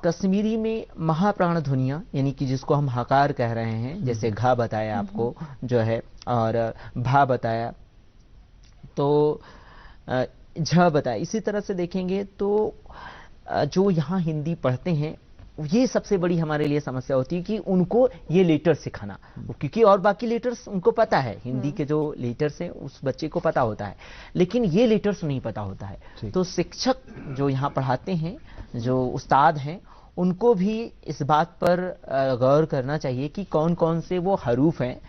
कश्मीरी में महाप्राण ध्वनियाँ यानी कि जिसको हम हकार कह रहे हैं, जैसे घा बताया आपको जो है और भा बताया, तो झ बताया। इसी तरह से देखेंगे तो जो यहाँ हिंदी पढ़ते हैं ये सबसे बड़ी हमारे लिए समस्या होती है कि उनको ये लेटर सिखाना, क्योंकि और बाकी लेटर्स उनको पता है, हिंदी के जो लेटर्स हैं उस बच्चे को पता होता है, लेकिन ये लेटर्स नहीं पता होता है। तो शिक्षक जो यहाँ पढ़ाते हैं, जो उस्ताद हैं, उनको भी इस बात पर गौर करना चाहिए कि कौन कौन से वो हरूफ हैं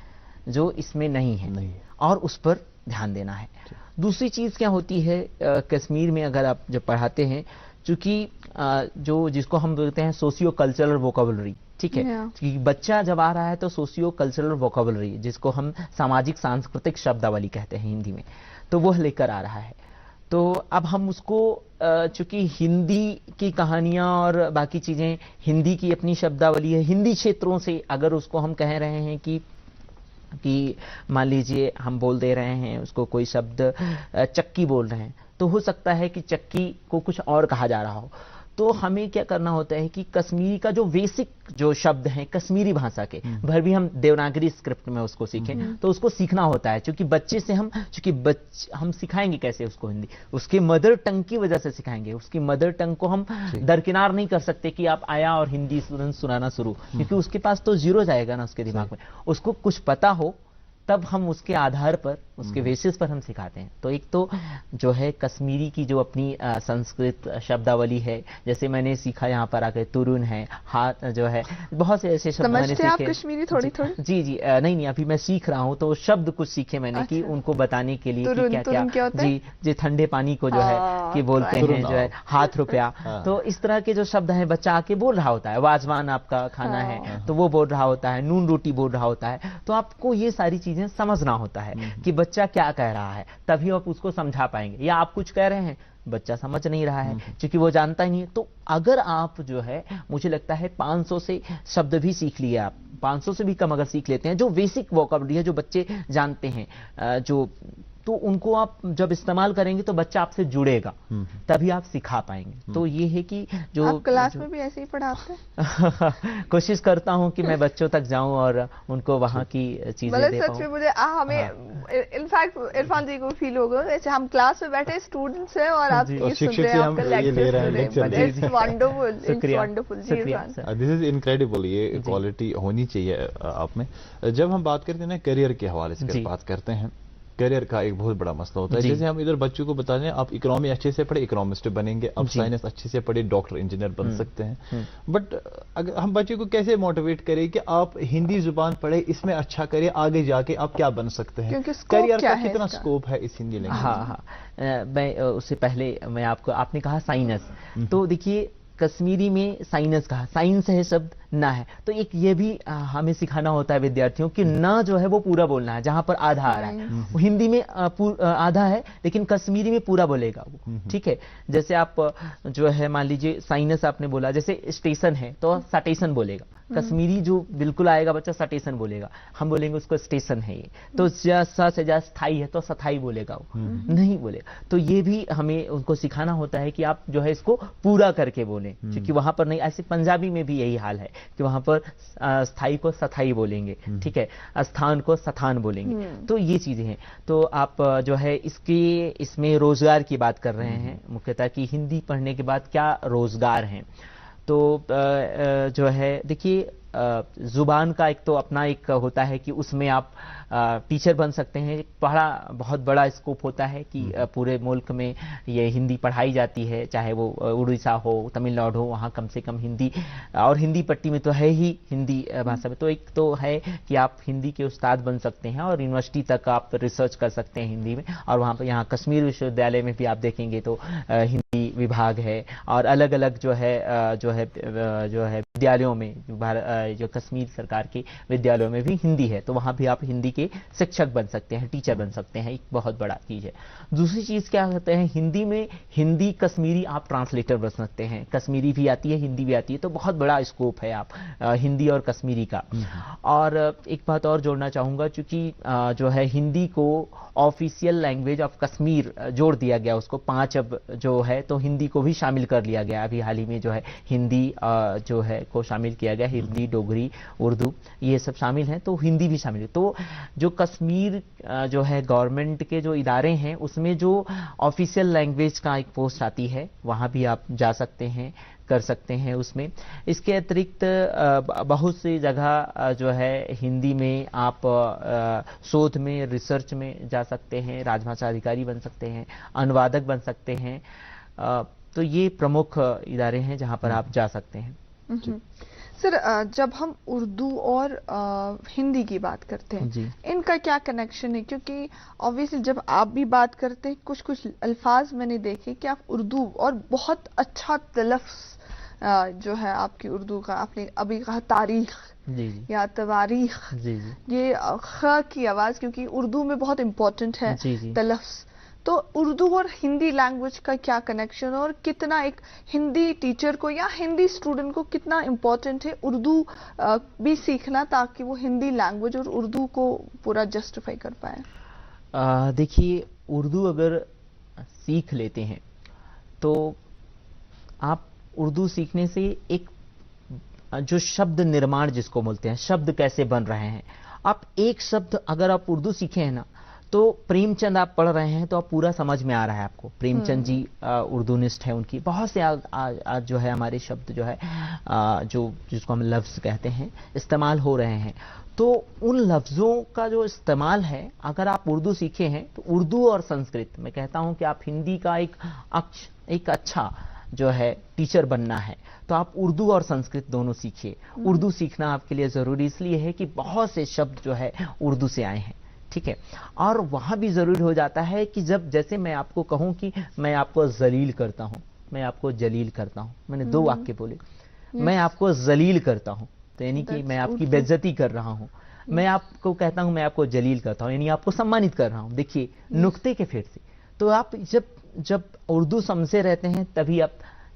जो इसमें नहीं है और उस पर ध्यान देना है। दूसरी चीज़ क्या होती है कश्मीर में अगर आप जब पढ़ाते हैं, चूंकि जो जिसको हम बोलते हैं सोशियो कल्चरल वोकैबुलरी, ठीक है, कि बच्चा जब आ रहा है तो सोशियो कल्चरल वोकैबुलरी जिसको हम सामाजिक सांस्कृतिक शब्दावली कहते हैं हिंदी में, तो वह लेकर आ रहा है। तो अब हम उसको चूंकि हिंदी की कहानियां और बाकी चीजें, हिंदी की अपनी शब्दावली है, हिंदी क्षेत्रों से अगर उसको हम कह रहे हैं कि मान लीजिए हम बोल दे रहे हैं उसको कोई शब्द चक्की बोल रहे हैं, तो हो सकता है कि चक्की को कुछ और कहा जा रहा हो। तो हमें क्या करना होता है कि कश्मीरी का जो बेसिक जो शब्द हैं कश्मीरी भाषा के, भर भी हम देवनागरी स्क्रिप्ट में उसको सीखें, तो उसको सीखना होता है। क्योंकि बच्चे से हम सिखाएंगे कैसे उसको हिंदी, उसके मदर टंग की वजह से सिखाएंगे। उसकी मदर टंग को हम दरकिनार नहीं कर सकते कि आप आया और हिंदी सुनाना शुरू, क्योंकि उसके पास तो जीरो जाएगा ना उसके दिमाग में। उसको कुछ पता हो तब हम उसके आधार पर उसके बेसिस पर हम सिखाते हैं। तो एक तो जो है कश्मीरी की जो अपनी संस्कृत शब्दावली है, जैसे मैंने सीखा यहाँ पर आकर तुरुन है, हाथ जो है, बहुत से ऐसे शब्द मैंने सीखे। आप कश्मीरी थोड़ी थोड़ी? जी जी, नहीं अभी मैं सीख रहा हूँ, तो शब्द कुछ सीखे मैंने कि उनको बताने के लिए कि क्या क्या जी जी ठंडे पानी को जो है कि बोलते हैं जो है हाथ रुपया। तो इस तरह के जो शब्द हैं बच्चा आके बोल रहा होता है, वाजवान आपका खाना है तो वो बोल रहा होता है, नून रोटी बोल रहा होता है। तो आपको ये सारी चीजें समझना होता है कि बच्चा क्या कह रहा है, तभी आप उसको समझा पाएंगे। या आप कुछ कह रहे हैं, बच्चा समझ नहीं रहा है क्योंकि वो जानता ही नहीं है। तो अगर आप जो है, मुझे लगता है 500 से शब्द भी सीख लिए, आप 500 से भी कम अगर सीख लेते हैं, जो बेसिक वोकैबुलरी है जो बच्चे जानते हैं, जो तो उनको आप जब इस्तेमाल करेंगे तो बच्चा आपसे जुड़ेगा, तभी आप सिखा पाएंगे। तो ये है कि जो आप क्लास में भी ऐसे ही पढ़ाते हैं? कोशिश करता हूं कि मैं बच्चों तक जाऊं और उनको वहां की चीजें दे पाऊं। सच में मुझे हमें इनफैक्ट इरफान जी को फील होगा जैसे हम क्लास में बैठे स्टूडेंट्स हैं और आप ये सुन रहे हैं, आपका lecture. It's wonderful, it's wonderful ji Irfan. This is incredible, ये क्वालिटी होनी चाहिए आप में। जब हम बात करते हैं ना करियर के हवाले से बात करते हैं, करियर का एक बहुत बड़ा मसला होता है। जैसे हम इधर बच्चों को बता रहे हैं, आप इकोनॉमी अच्छे से पढ़े इकोनॉमिस्ट बनेंगे, आप साइंस अच्छे से पढ़े डॉक्टर इंजीनियर बन सकते हैं। बट अगर हम बच्चे को कैसे मोटिवेट करें कि आप हिंदी जुबान पढ़े, इसमें अच्छा करिए, आगे जाके आप क्या बन सकते हैं, करियर का कितना स्कोप है इस हिंदी लैंग्वेज? हाँ, मैं उससे पहले मैं आपने कहा साइंस, तो देखिए कश्मीरी में साइंस कहा, साइंस है शब्द, ना है, तो एक ये भी हमें सिखाना होता है विद्यार्थियों कि ना जो है वो पूरा बोलना है, जहां पर आधा आ रहा है। हिंदी में आधा है लेकिन कश्मीरी में पूरा बोलेगा वो, ठीक है। जैसे आप जो है मान लीजिए साइंस आपने बोला, जैसे स्टेशन है तो सटेशन बोलेगा, कश्मीरी जो बिल्कुल आएगा बच्चा सटेशन बोलेगा, हम बोलेंगे उसको स्टेशन है ये। तो से जा स्थाई है तो सथाई बोलेगा वो, नहीं बोलेगा। तो ये भी हमें उनको सिखाना होता है कि आप जो है इसको पूरा करके बोलें, क्योंकि वहां पर नहीं, ऐसे पंजाबी में भी यही हाल है कि वहां पर स्थाई को सथाई बोलेंगे, ठीक है, स्थान को सथान बोलेंगे। तो ये चीजें हैं। तो आप जो है इसमें रोजगार की बात कर रहे हैं मुख्यतः कि हिंदी पढ़ने के बाद क्या रोजगार हैं। तो जो है देखिए जुबान का एक तो अपना एक होता है कि उसमें आप टीचर बन सकते हैं, बहुत बड़ा स्कोप होता है कि पूरे मुल्क में ये हिंदी पढ़ाई जाती है, चाहे वो उड़ीसा हो, तमिलनाडु हो, वहाँ कम से कम हिंदी, और हिंदी पट्टी में तो है ही हिंदी भाषा में। तो एक तो है कि आप हिंदी के उस्ताद बन सकते हैं और यूनिवर्सिटी तक आप रिसर्च कर सकते हैं हिंदी में। और वहाँ पर यहाँ कश्मीर विश्वविद्यालय में भी आप देखेंगे तो हिंदी विभाग है, और अलग अलग जो है विद्यालयों में जो कश्मीर सरकार के विद्यालयों में भी हिंदी है, तो वहां भी आप हिंदी के शिक्षक बन सकते हैं, टीचर बन सकते हैं, एक बहुत बड़ा चीज है। दूसरी चीज क्या कहते हैं, हिंदी में हिंदी कश्मीरी आप ट्रांसलेटर बन सकते हैं, कश्मीरी भी आती है हिंदी भी आती है, तो बहुत बड़ा स्कोप है आप हिंदी और कश्मीरी का। और एक बात और जोड़ना चाहूंगा, चूंकि जो है हिंदी को ऑफिशियल लैंग्वेज ऑफ कश्मीर जोड़ दिया गया, उसको 5 अब जो है तो हिंदी को भी शामिल कर लिया गया। अभी हाल ही में जो है हिंदी जो है को शामिल किया गया, हिंदी, डोगरी, उर्दू, ये सब शामिल हैं, तो हिंदी भी शामिल है। तो जो कश्मीर जो है गवर्नमेंट के जो इदारे हैं उसमें जो ऑफिशियल लैंग्वेज का एक पोस्ट आती है, वहां भी आप जा सकते हैं, कर सकते हैं उसमें। इसके अतिरिक्त बहुत सी जगह जो है हिंदी में आप शोध में, रिसर्च में जा सकते हैं, राजभाषा अधिकारी बन सकते हैं, अनुवादक बन सकते हैं। तो ये प्रमुख इदारे हैं जहां पर आप जा सकते हैं। सर, जब हम उर्दू और हिंदी की बात करते हैं, इनका क्या कनेक्शन है? क्योंकि ऑब्वियसली जब आप भी बात करते हैं, कुछ कुछ अल्फाज मैंने देखे कि आप उर्दू और बहुत अच्छा तलफ्ज़ जो है आपकी उर्दू का, आपने अभी कहा तारीख या तवारीख, ये ख की आवाज क्योंकि उर्दू में बहुत इंपॉर्टेंट है तलफ्ज़। तो उर्दू और हिंदी लैंग्वेज का क्या कनेक्शन, और कितना एक हिंदी टीचर को या हिंदी स्टूडेंट को कितना इम्पोर्टेंट है उर्दू भी सीखना, ताकि वो हिंदी लैंग्वेज और उर्दू को पूरा जस्टिफाई कर पाए? देखिए, उर्दू अगर सीख लेते हैं तो आप उर्दू सीखने से एक जो शब्द निर्माण जिसको बोलते हैं, शब्द कैसे बन रहे हैं, आप एक शब्द अगर आप उर्दू सीखे हैं ना, तो प्रेमचंद आप पढ़ रहे हैं तो आप पूरा समझ में आ रहा है आपको। प्रेमचंद जी उर्दूनिस्ट है, उनकी बहुत से आज जो है हमारे शब्द जो है जो जिसको हम लफ्ज कहते हैं इस्तेमाल हो रहे हैं। तो उन लफ्ज़ों का जो इस्तेमाल है, अगर आप उर्दू सीखे हैं तो उर्दू और संस्कृत, मैं कहता हूं कि आप हिंदी का एक अच्छा जो है टीचर बनना है तो आप उर्दू और संस्कृत दोनों सीखिए। उर्दू सीखना आपके लिए ज़रूरी इसलिए है कि बहुत से शब्द जो है उर्दू से आए हैं, ठीक है। और वहाँ भी ज़रूरी हो जाता है कि जब जैसे मैं आपको कहूँ कि मैं आपको जलील करता हूँ, मैं आपको जलील करता हूँ, मैंने दो वाक्य बोले, मैं आपको जलील करता हूँ तो यानी कि मैं आपकी बेइज्जती कर रहा हूँ, मैं आपको कहता हूँ मैं आपको जलील करता हूँ यानी आपको सम्मानित कर रहा हूँ। देखिए नुक्ते के फेर से, तो आप जब उर्दू समझे रहते हैं तभी आप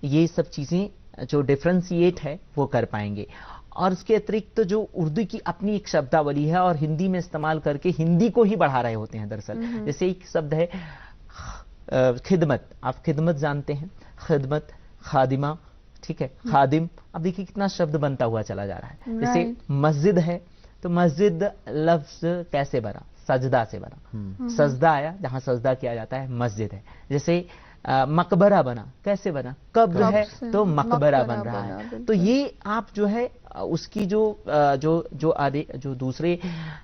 ये सब चीज़ें जो डिफ्रेंशिएट है वो कर पाएंगे। और उसके अतिरिक्त तो जो उर्दू की अपनी एक शब्दावली है और हिंदी में इस्तेमाल करके हिंदी को ही बढ़ा रहे होते हैं दरअसल। जैसे एक शब्द है खिदमत, आप खिदमत जानते हैं, खिदमत, खादिमा, ठीक है, खादिम, अब देखिए कितना शब्द बनता हुआ चला जा रहा है। जैसे मस्जिद है तो मस्जिद लफ्ज कैसे बना, सजदा से बना, सजदा आया, जहां सजदा किया जाता है मस्जिद है। जैसे मकबरा बना, कैसे बना, कब्र है तो मकबरा बन रहा है। तो ये आप जो है उसकी जो दूसरे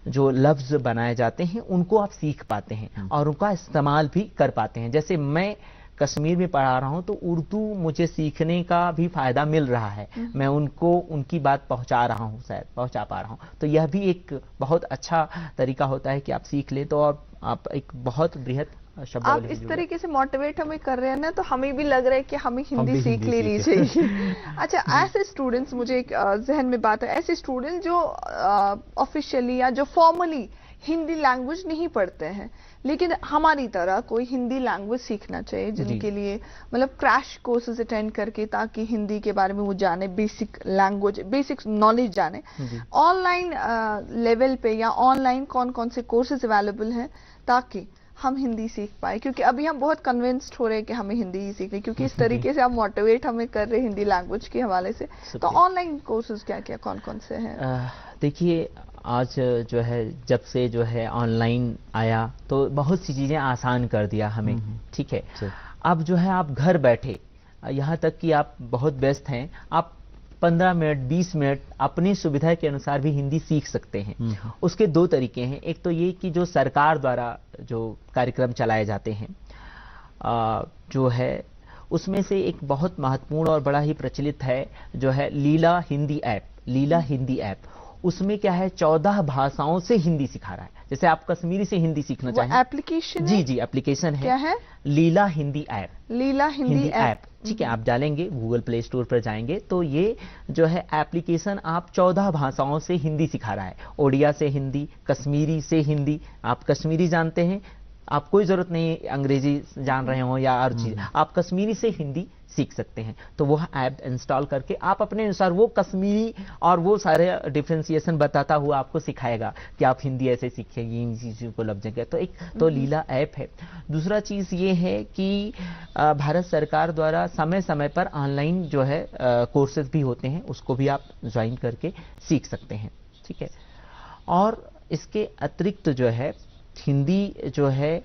जो लफ्ज बनाए जाते हैं उनको आप सीख पाते हैं और उनका इस्तेमाल भी कर पाते हैं। जैसे मैं कश्मीर में पढ़ा रहा हूं तो उर्दू मुझे सीखने का भी फायदा मिल रहा है, मैं उनको उनकी बात पहुंचा रहा हूं, शायद पहुंचा पा रहा हूं। तो यह भी एक बहुत अच्छा तरीका होता है कि आप सीख लें तो आप एक बहुत बृहद आप इस तरीके से मोटिवेट हमें कर रहे हैं ना, तो हमें भी लग रहा है कि हमें हिंदी सीख लेनी चाहिए। अच्छा, ऐसे स्टूडेंट्स, मुझे एक जहन में बात है, ऐसे स्टूडेंट जो ऑफिशियली या जो फॉर्मली हिंदी लैंग्वेज नहीं पढ़ते हैं लेकिन हमारी तरह कोई हिंदी लैंग्वेज सीखना चाहिए, जिनके लिए मतलब क्रैश कोर्सेज अटेंड करके ताकि हिंदी के बारे में वो जाने, बेसिक लैंग्वेज, बेसिक नॉलेज जाने, ऑनलाइन लेवल पे या ऑनलाइन कौन कौन से कोर्सेज अवेलेबल हैं ताकि हम हिंदी सीख पाए। क्योंकि अभी हम बहुत कन्विंस्ड हो रहे हैं कि हमें हिंदी ही सीखनी, क्योंकि इस तरीके से आप मोटिवेट हमें कर रहे हैं हिंदी लैंग्वेज के हवाले से। तो ऑनलाइन कोर्सेज क्या क्या कौन कौन से हैं? देखिए, आज जो है जब से जो है ऑनलाइन आया तो बहुत सी चीज़ें आसान कर दिया हमें, ठीक है। अब जो है आप घर बैठे, यहाँ तक कि आप बहुत व्यस्त हैं, आप 15 मिनट 20 मिनट अपनी सुविधा के अनुसार भी हिंदी सीख सकते हैं। उसके दो तरीके हैं, एक तो ये कि जो सरकार द्वारा जो कार्यक्रम चलाए जाते हैं जो है उसमें से एक बहुत महत्वपूर्ण और बड़ा ही प्रचलित है जो है लीला हिंदी ऐप। लीला हिंदी ऐप, उसमें क्या है 14 भाषाओं से हिंदी सिखा रहा है। जैसे आप कश्मीरी से हिंदी सीखना चाहें, एप्लीकेशन जी जी एप्लीकेशन है, क्या है? लीला हिंदी ऐप। लीला हिंदी ऐप, ठीक है। आप डालेंगे, गूगल प्ले स्टोर पर जाएंगे तो ये जो है एप्लीकेशन आप 14 भाषाओं से हिंदी सिखा रहा है। ओडिया से हिंदी, कश्मीरी से हिंदी, आप कश्मीरी जानते हैं, आप कोई जरूरत नहीं अंग्रेजी जान रहे हो या और चीज, आप कश्मीरी से हिंदी सीख सकते हैं। तो वह ऐप इंस्टॉल करके आप अपने अनुसार वो कश्मीरी और वो सारे डिफ्रेंसिएशन बताता हुआ आपको सिखाएगा कि आप हिंदी ऐसे सीखेंगे, इन चीज़ों को लफ्ज़ें। तो एक तो लीला ऐप है। दूसरा चीज़ ये है कि भारत सरकार द्वारा समय समय पर ऑनलाइन जो है कोर्सेज भी होते हैं, उसको भी आप ज्वाइन करके सीख सकते हैं, ठीक है। और इसके अतिरिक्त जो है हिंदी जो है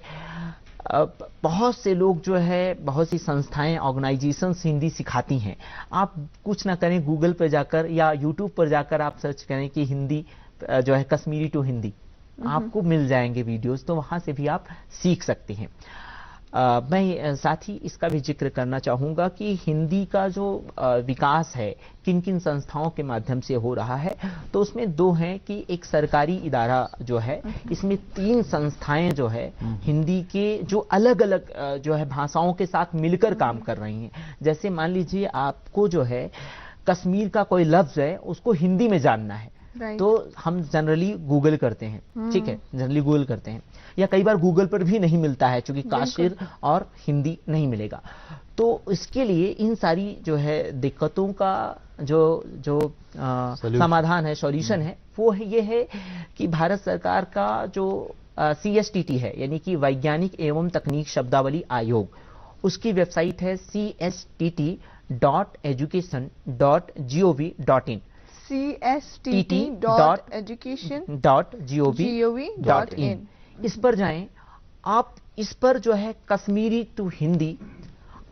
बहुत से लोग जो है, बहुत सी संस्थाएं, ऑर्गेनाइजेशंस हिंदी सिखाती हैं। आप कुछ ना करें, गूगल पर जाकर या यूट्यूब पर जाकर आप सर्च करें कि हिंदी जो है कश्मीरी टू हिंदी, आपको मिल जाएंगे वीडियोस, तो वहां से भी आप सीख सकते हैं। मैं साथ ही इसका भी जिक्र करना चाहूँगा कि हिंदी का जो विकास है किन किन संस्थाओं के माध्यम से हो रहा है, तो उसमें दो हैं कि एक सरकारी इदारा जो है, इसमें 3 संस्थाएं जो है हिंदी के जो अलग अलग जो है भाषाओं के साथ मिलकर काम कर रही हैं। जैसे मान लीजिए आपको जो है कश्मीर का कोई लफ्ज़ है उसको हिंदी में जानना है, तो हम जनरली गूगल करते हैं, ठीक है, जनरली गूगल करते हैं, या कई बार गूगल पर भी नहीं मिलता है क्योंकि काशिर और हिंदी नहीं मिलेगा। तो इसके लिए इन सारी जो है दिक्कतों का जो समाधान है, सॉल्यूशन है, वो है ये है कि भारत सरकार का जो CSTT है, यानी कि वैज्ञानिक एवं तकनीक शब्दावली आयोग, उसकी वेबसाइट है cst.education.gov.in cst.education.gov.in। इस पर जाएं आप, इस पर जो है कश्मीरी टू हिंदी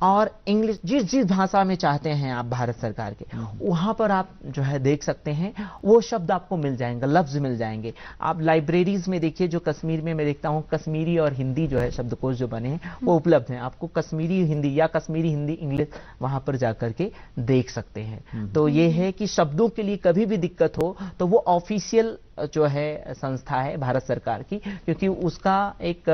और इंग्लिश जिस जिस भाषा में चाहते हैं आप भारत सरकार के, वहां पर आप जो है देख सकते हैं वो शब्द आपको मिल जाएंगे, लफ्ज मिल जाएंगे। आप लाइब्रेरीज में देखिए, जो कश्मीर में मैं देखता हूं कश्मीरी और हिंदी जो है शब्दकोश जो बने हैं वो उपलब्ध हैं। आपको कश्मीरी हिंदी या कश्मीरी हिंदी इंग्लिश वहां पर जाकर के देख सकते हैं। तो ये है कि शब्दों के लिए कभी भी दिक्कत हो तो वो ऑफिशियल जो है संस्था है भारत सरकार की, क्योंकि उसका एक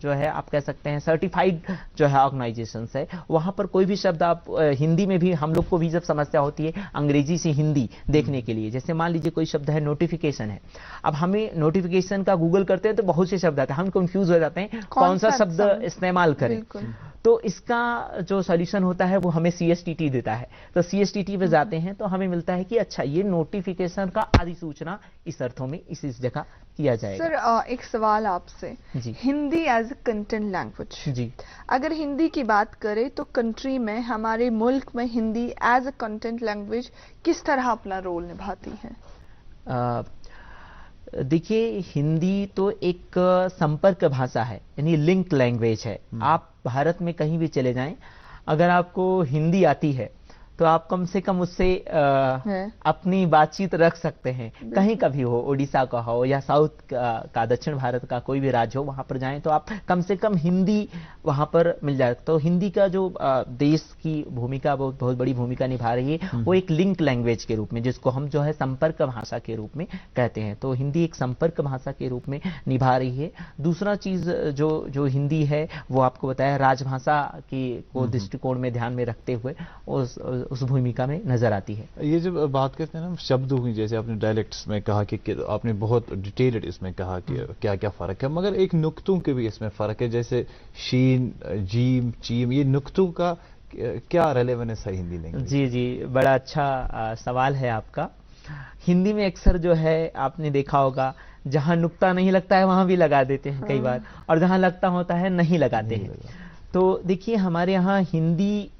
जो है आप कह सकते हैं सर्टिफाइड जो है ऑर्गेनाइजेशन है। वहां पर कोई भी शब्द आप हिंदी में भी, हम लोग को भी जब समस्या होती है अंग्रेजी से हिंदी देखने के लिए, जैसे मान लीजिए कोई शब्द है नोटिफिकेशन है, अब हमें नोटिफिकेशन का गूगल करते हैं तो बहुत से शब्द आते हैं, हम कंफ्यूज हो जाते हैं कौन सा शब्द इस्तेमाल करें। तो इसका जो सॉल्यूशन होता है वो हमें CSTT देता है। तो CSTT पे जाते हैं तो हमें मिलता है कि अच्छा ये नोटिफिकेशन का अधिसूचना इस अर्थों में इस जगह किया जाएगा। सर एक सवाल आपसे, Hindi as a content language जी, अगर हिंदी की बात करें तो कंट्री में, हमारे मुल्क में Hindi as a content language किस तरह अपना रोल निभाती है? देखिए, हिंदी तो एक संपर्क भाषा है, यानी लिंक लैंग्वेज है। आप भारत में कहीं भी चले जाएं, अगर आपको हिंदी आती है तो आप कम से कम उससे अपनी बातचीत रख सकते हैं। कहीं का भी हो, उड़ीसा का हो या साउथ का दक्षिण भारत का कोई भी राज्य हो, वहां पर जाएं तो आप कम से कम हिंदी वहां पर मिल जाए। तो हिंदी का जो देश की भूमिका बहुत बड़ी भूमिका निभा रही है, वो एक लिंक लैंग्वेज के रूप में, जिसको हम जो है संपर्क भाषा के रूप में कहते हैं। तो हिंदी एक संपर्क भाषा के रूप में निभा रही है। दूसरा चीज जो हिंदी है वो आपको बताया राजभाषा को दृष्टिकोण में ध्यान में रखते हुए उस भूमिका में नजर आती है। ये जब बात करते हैं ना शब्दों की, जैसे आपने डायलेक्ट्स में कहा कि आपने बहुत डिटेल्ड इसमें कहा कि क्या क्या फर्क है, मगर एक नुक्तों के भी इसमें फर्क है, जैसे शीन, जीम, चीम, ये नुक्तों का क्या रेलेवेंस है हिंदी लैंग्वेज? जी, बड़ा अच्छा सवाल है आपका। हिंदी में अक्सर जो है आपने देखा होगा, जहां नुक्ता नहीं लगता है वहां भी लगा देते हैं कई बार, और जहां लगता होता है नहीं लगाते हैं। तो देखिए, हमारे यहाँ हिंदी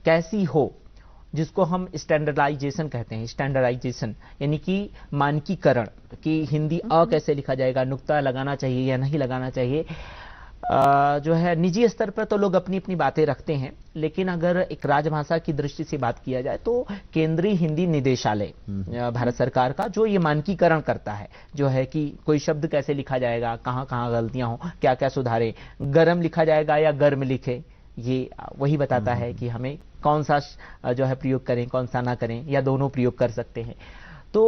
कैसी हो, जिसको हम स्टैंडर्डाइजेशन कहते हैं, स्टैंडर्डाइजेशन यानी कि मानकीकरण, कि हिंदी कैसे लिखा जाएगा, नुक्ता लगाना चाहिए या नहीं लगाना चाहिए, जो है निजी स्तर पर तो लोग अपनी अपनी बातें रखते हैं। लेकिन अगर एक राजभाषा की दृष्टि से बात किया जाए तो केंद्रीय हिंदी निदेशालय भारत सरकार का जो ये मानकीकरण करता है, जो है कि कोई शब्द कैसे लिखा जाएगा, कहाँ कहाँ गलतियां हो, क्या क्या सुधारे, गर्म लिखा जाएगा या गर्म लिखे, ये वही बताता है कि हमें कौन सा जो है प्रयोग करें, कौन सा ना करें, या दोनों प्रयोग कर सकते हैं। तो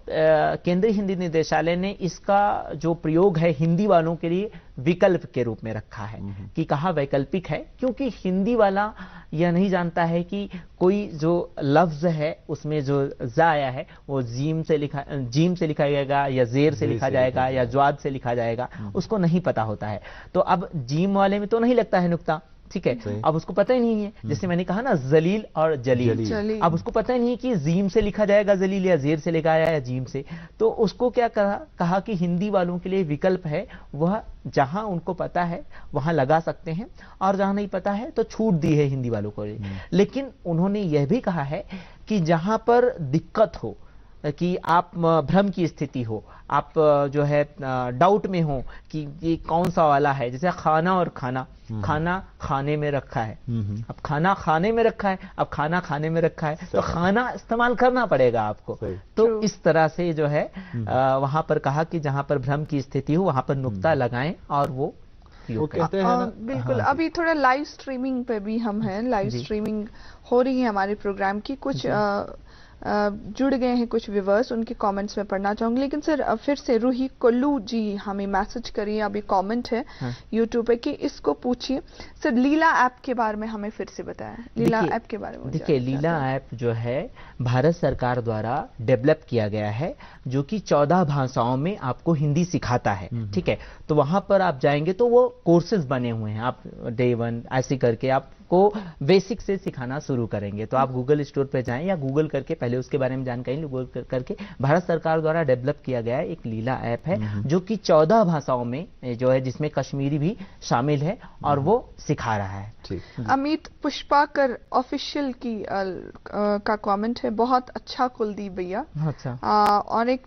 केंद्रीय हिंदी निदेशालय ने इसका जो प्रयोग है हिंदी वालों के लिए विकल्प के रूप में रखा है। कि कहा वैकल्पिक है, क्योंकि हिंदी वाला यह नहीं जानता है कि कोई जो लफ्ज है उसमें जो जा आया है वो जीम से लिखा जाएगा या जेर से लिखा जाएगा या ज्वाद से लिखा जाएगा, उसको नहीं पता होता है। तो अब जीम वाले में तो नहीं लगता है नुक्ता, ठीक है, अब उसको पता ही नहीं है, जैसे मैंने कहा ना जलील और जलील, अब उसको पता ही नहीं कि जीम से लिखा जाएगा जलील या जेर से लिखा आया या जीम से। तो उसको क्या कहा कि हिंदी वालों के लिए विकल्प है, वह जहां उनको पता है वहां लगा सकते हैं, और जहां नहीं पता है तो छूट दी है हिंदी वालों को। लेकिन उन्होंने यह भी कहा है कि जहां पर दिक्कत हो, कि आप भ्रम की स्थिति हो, आप जो है डाउट में हो कि ये कौन सा वाला है, जैसे खाना और खाना, खाना खाने में रखा है, अब खाना खाने में रखा है, अब खाना खाने में रखा है, तो खाना इस्तेमाल करना पड़ेगा आपको। तो इस तरह से जो है वहां पर कहा कि जहां पर भ्रम की स्थिति हो वहां पर नुक्ता लगाएं और वो कहते हैं बिल्कुल। अभी थोड़ा लाइव स्ट्रीमिंग पे भी हम हैं, लाइव स्ट्रीमिंग हो रही है हमारे प्रोग्राम की, कुछ जुड़ गए हैं कुछ व्यूवर्स, उनके कमेंट्स में पढ़ना चाहूंगी। लेकिन सर फिर से रूही कोल्लू जी हमें मैसेज करिए, अभी कमेंट है यूट्यूब पे कि इसको पूछिए। सर लीला ऐप के बारे में हमें फिर से बताएं, लीला ऐप के बारे में। देखिए, लीला ऐप जो है भारत सरकार द्वारा डेवलप किया गया है, जो कि 14 भाषाओं में आपको हिंदी सिखाता है, ठीक है। तो वहां पर आप जाएंगे तो वो कोर्सेज बने हुए हैं, आप डे 1 ऐसे करके आपको बेसिक से सिखाना शुरू करेंगे। तो आप गूगल स्टोर पे जाएं या गूगल करके पहले उसके बारे में जानकारी करके भारत सरकार द्वारा डेवलप किया गया एक लीला ऐप है जो कि 14 भाषाओं में जो है, जिसमें कश्मीरी भी शामिल है और वो सिखा रहा है। अमित पुष्पाकर ऑफिशियल की का कमेंट है, बहुत अच्छा कुलदीप भैया। अच्छा। और एक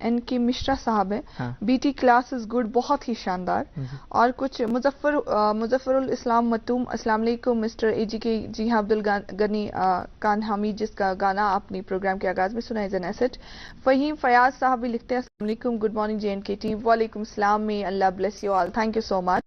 एनके मिश्रा साहब है, हाँ। बीटी क्लास इज गुड, बहुत ही शानदार। और कुछ मुजफ्फरुल इस्लाम मतूम, अस्सलाम वालेकुम मिस्टर एजी के। जी हाँ, अब्दुल गनी कान हामिद, जिसका गाना आपने प्रोग्राम के आगाज में सुना, is an asset. Faheem Fayaz साहब भी लिखते हैं, अस्सलाम वालेकुम, गुड मॉर्निंग JNK टीम। वालेकुम सलाम, may Allah bless you all, thank you so much.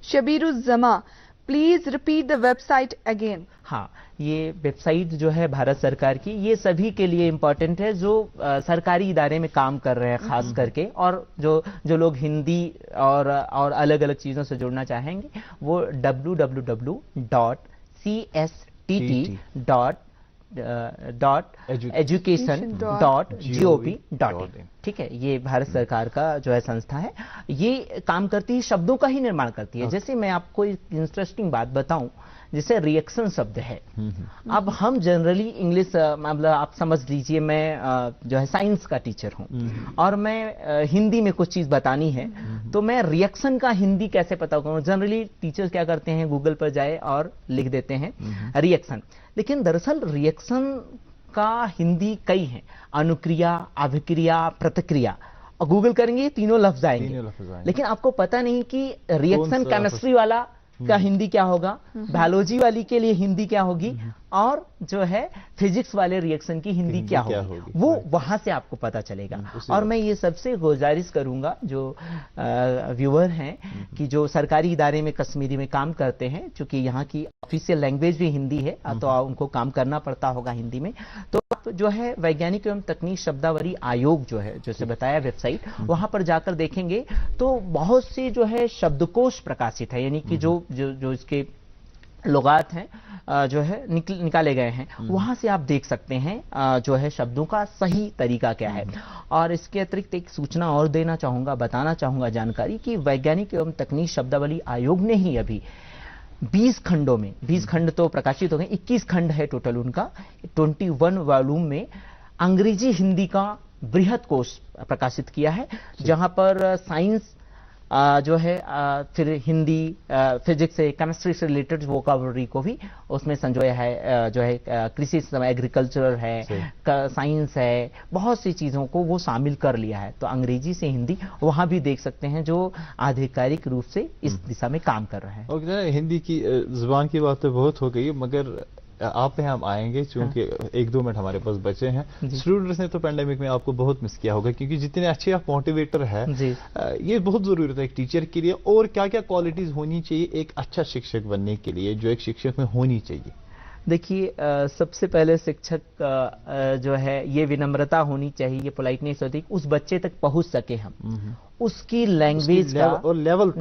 Shabiruzzama, please repeat the website again. हाँ, ये वेबसाइट जो है भारत सरकार की, ये सभी के लिए इम्पोर्टेंट है जो सरकारी इदारे में काम कर रहे हैं खास करके, और जो लोग हिंदी और अलग अलग चीज़ों से जुड़ना चाहेंगे वो www.cst.education.gov.in, ठीक है। ये भारत सरकार का जो है संस्था है, ये काम करती है, शब्दों का ही निर्माण करती है। जैसे मैं आपको एक इंटरेस्टिंग बात बताऊं, जैसे रिएक्शन शब्द है। अब हम जनरली इंग्लिश, मतलब आप समझ लीजिए मैं जो है साइंस का टीचर हूं और मैं हिंदी में कुछ चीज बतानी है, तो मैं रिएक्शन का हिंदी कैसे पता करूं? जनरली टीचर्स क्या करते हैं, गूगल पर जाए और लिख देते हैं रिएक्शन, लेकिन दरअसल रिएक्शन का हिंदी कई है, अनुक्रिया, अभिक्रिया, प्रतिक्रिया। और गूगल करेंगे तीनों लफ्ज आएंगे, लेकिन आपको पता नहीं कि रिएक्शन केमिस्ट्री वाला का हिंदी क्या होगा, बायोलॉजी वाली के लिए हिंदी क्या होगी, और जो है फिजिक्स वाले रिएक्शन की हिंदी क्या होगी, वो वहां से आपको पता चलेगा। और मैं ये सबसे गुजारिश करूंगा जो व्यूअर हैं कि जो सरकारी इदारे में कश्मीरी में काम करते हैं, चूंकि यहाँ की ऑफिशियल लैंग्वेज भी हिंदी है तो उनको काम करना पड़ता होगा हिंदी में, तो जो है वैज्ञानिक एवं तकनीक शब्दावली आयोग जो है, जैसे बताया वेबसाइट, वहां पर जाकर देखेंगे तो बहुत सी जो है शब्दकोश प्रकाशित है, यानी कि जो इसके लुगात हैं जो है निकाले गए हैं, वहां से आप देख सकते हैं जो है शब्दों का सही तरीका क्या है। और इसके अतिरिक्त एक सूचना और देना चाहूंगा, बताना चाहूंगा जानकारी, कि वैज्ञानिक एवं तकनीक शब्दावली आयोग ने ही अभी 20 खंडों में, 20 खंड तो प्रकाशित हो गए, 21 खंड है टोटल उनका, 21 वॉल्यूम में अंग्रेजी हिंदी का बृहद कोश प्रकाशित किया है, जहां पर साइंस जो है फिर हिंदी, फिजिक्स से, केमिस्ट्री से रिलेटेड वोकाबुलरी को भी उसमें संजोया है, जो है कृषि एग्रीकल्चर है, साइंस है, बहुत सी चीज़ों को वो शामिल कर लिया है। तो अंग्रेजी से हिंदी वहाँ भी देख सकते हैं जो आधिकारिक रूप से इस दिशा में काम कर रहा है। और हिंदी की जुबान की बात तो बहुत हो गई, मगर आप पे हम आएंगे क्योंकि 1-2 मिनट हमारे पास बचे हैं। स्टूडेंट्स ने तो पेंडेमिक में आपको बहुत मिस किया होगा, क्योंकि जितने अच्छे आप मोटिवेटर है, ये बहुत जरूरी होता है एक टीचर के लिए। और क्या क्या क्वालिटीज होनी चाहिए एक अच्छा शिक्षक बनने के लिए, जो एक शिक्षक में होनी चाहिए? देखिए, सबसे पहले शिक्षक जो है ये विनम्रता होनी चाहिए, ये पोलाइटनेस होती है, उस बच्चे तक पहुंच सके हम, उसकी लैंग्वेज का और लेवल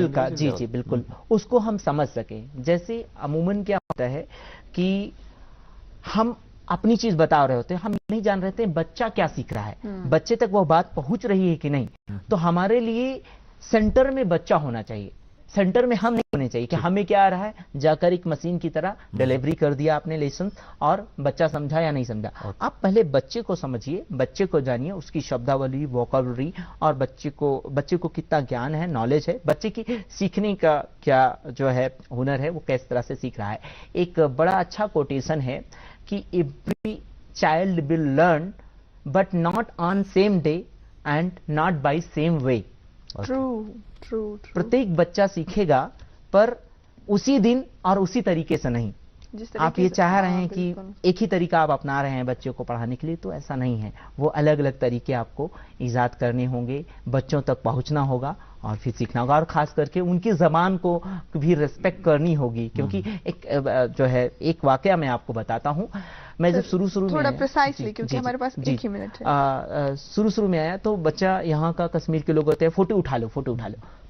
का, जी बिल्कुल, उसको हम समझ सके। जैसे अमूमन क्या होता है कि हम अपनी चीज बता रहे होते हैं, हम नहीं जान रहे थे बच्चा क्या सीख रहा है, बच्चे तक वो बात पहुंच रही है कि नहीं। तो हमारे लिए सेंटर में बच्चा होना चाहिए, सेंटर में हम नहीं होने चाहिए कि हमें क्या आ रहा है, जाकर एक मशीन की तरह डिलीवरी कर दिया आपने लेसन और बच्चा समझा या नहीं समझा। आप पहले बच्चे को समझिए, बच्चे को जानिए, उसकी शब्दावली, वोकैबुलरी, और बच्चे को कितना ज्ञान है, नॉलेज है, बच्चे की सीखने का क्या जो है हुनर है, वो किस तरह से सीख रहा है। एक बड़ा अच्छा कोटेशन है कि every child will learn but not on same day and not by same way. True. प्रत्येक बच्चा सीखेगा पर उसी दिन और उसी तरीके से नहीं। आप ये चाह रहे हैं कि एक ही तरीका आप अपना रहे हैं बच्चों को पढ़ाने के लिए, तो ऐसा नहीं है। वो अलग अलग तरीके आपको ईजाद करने होंगे, बच्चों तक पहुंचना होगा और फिर सीखना होगा। और खास करके उनकी जबान को भी रिस्पेक्ट करनी होगी, क्योंकि एक जो है एक वाकया मैं आपको बताता हूं। मैं जब शुरू में थोड़ा प्रिसाइसली, क्योंकि हमारे पास एक ही मिनट है, शुरू में आया तो बच्चा, यहाँ का कश्मीर के लोग होते हैं, फोटो उठा लो,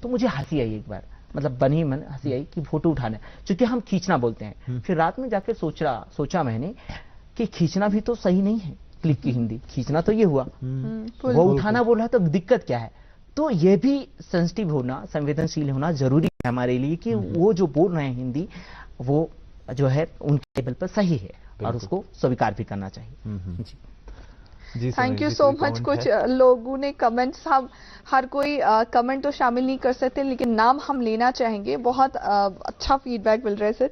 तो मुझे हंसी आई एक बार, मतलब बनी मन हंसी आई कि फोटो उठाना, क्योंकि हम खींचना बोलते हैं। फिर रात में जाकर सोचा मैंने कि खींचना भी तो सही नहीं है, क्लिक की हिंदी खींचना तो ये हुआ, वो उठाना बोल रहा तो दिक्कत क्या है। तो ये भी सेंसिटिव होना, संवेदनशील होना जरूरी है हमारे लिए कि वो जो बोल रहे हैं हिंदी, वो जो है उनके लेवल पर सही है। और उसको स्वीकार भी करना चाहिए। जी जी थैंक यू सो मच। कुछ लोगों ने कमेंट्स, हम हर कोई कमेंट तो शामिल नहीं कर सकते, लेकिन नाम हम लेना चाहेंगे। बहुत अच्छा फीडबैक मिल रहा है सर।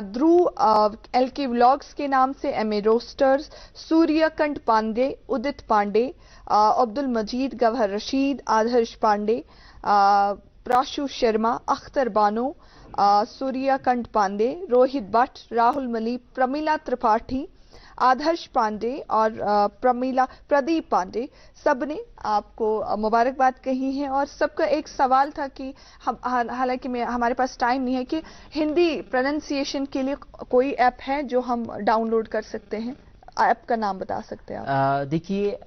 ध्रुव LK व्लॉग्स के नाम से, MA रोस्टर्स, सूर्यकंठ पांडे, उदित पांडे, अब्दुल मजीद, गवहर रशीद, आदर्श पांडे, प्राशु शर्मा, अख्तर बानो, सूर्यकंठ पांडे, रोहित भट्ट, राहुल मलिक, प्रमीला त्रिपाठी, आदर्श पांडे और प्रदीप पांडे, सबने आपको मुबारकबाद कही है। और सबका एक सवाल था कि हम, हालांकि हमारे पास टाइम नहीं है, कि हिंदी प्रोनाउंसिएशन के लिए कोई ऐप है जो हम डाउनलोड कर सकते हैं? ऐप का नाम बता सकते हैं आप? देखिए,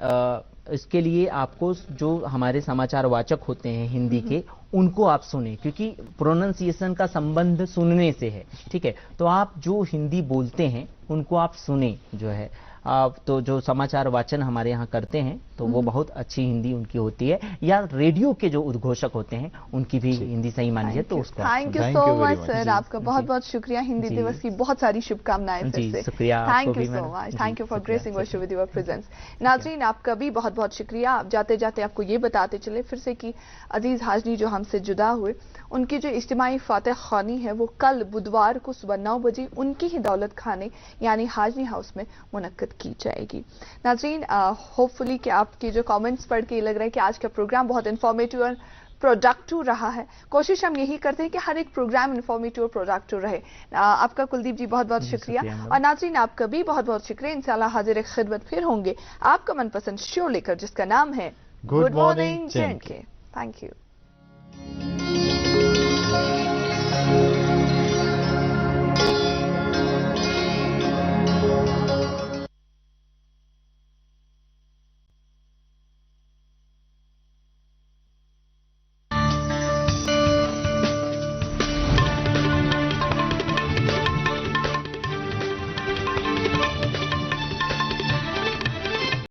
इसके लिए आपको जो हमारे समाचार वाचक होते हैं हिंदी के, उनको आप सुने, क्योंकि प्रोनाउंसिएशन का संबंध सुनने से है। ठीक है, तो आप जो हिंदी बोलते हैं उनको आप सुने, जो है आप तो जो समाचार वाचन हमारे यहाँ करते हैं तो वो बहुत अच्छी हिंदी उनकी होती है, या रेडियो के जो उद्घोषक होते हैं उनकी भी हिंदी सही मानी है, तो उसको thank you so much sir, आपका बहुत बहुत शुक्रिया। हिंदी दिवस की बहुत सारी शुभकामनाएं फिर से। शुक्रिया, thank you so much, thank you for gracing us with your presence. नाज़रीन, आपका भी बहुत बहुत शुक्रिया। आप जाते जाते आपको ये बताते चले फिर से कि अजीज हाजनी जो हमसे जुदा हुए, उनकी जो इज्तिमाई फातह खानी है वो कल बुधवार को सुबह 9 बजे उनकी ही दौलत खाने यानी हाजनी हाउस में मुनक्कद की जाएगी। नाज़रीन, होपफुली कि आपके जो कमेंट्स पढ़ के लग रहा है कि आज का प्रोग्राम बहुत इंफॉर्मेटिव और प्रोडक्टिव रहा है। कोशिश हम यही करते हैं कि हर एक प्रोग्राम इंफॉर्मेटिव और प्रोडक्टिव रहे। आपका कुलदीप जी बहुत बहुत शुक्रिया। और नाज़रीन, आपका भी बहुत बहुत शुक्रिया। इंशाल्लाह हाजिर खिदमत फिर होंगे आपका मनपसंद शो लेकर, जिसका नाम है good morning JNK। Thank you.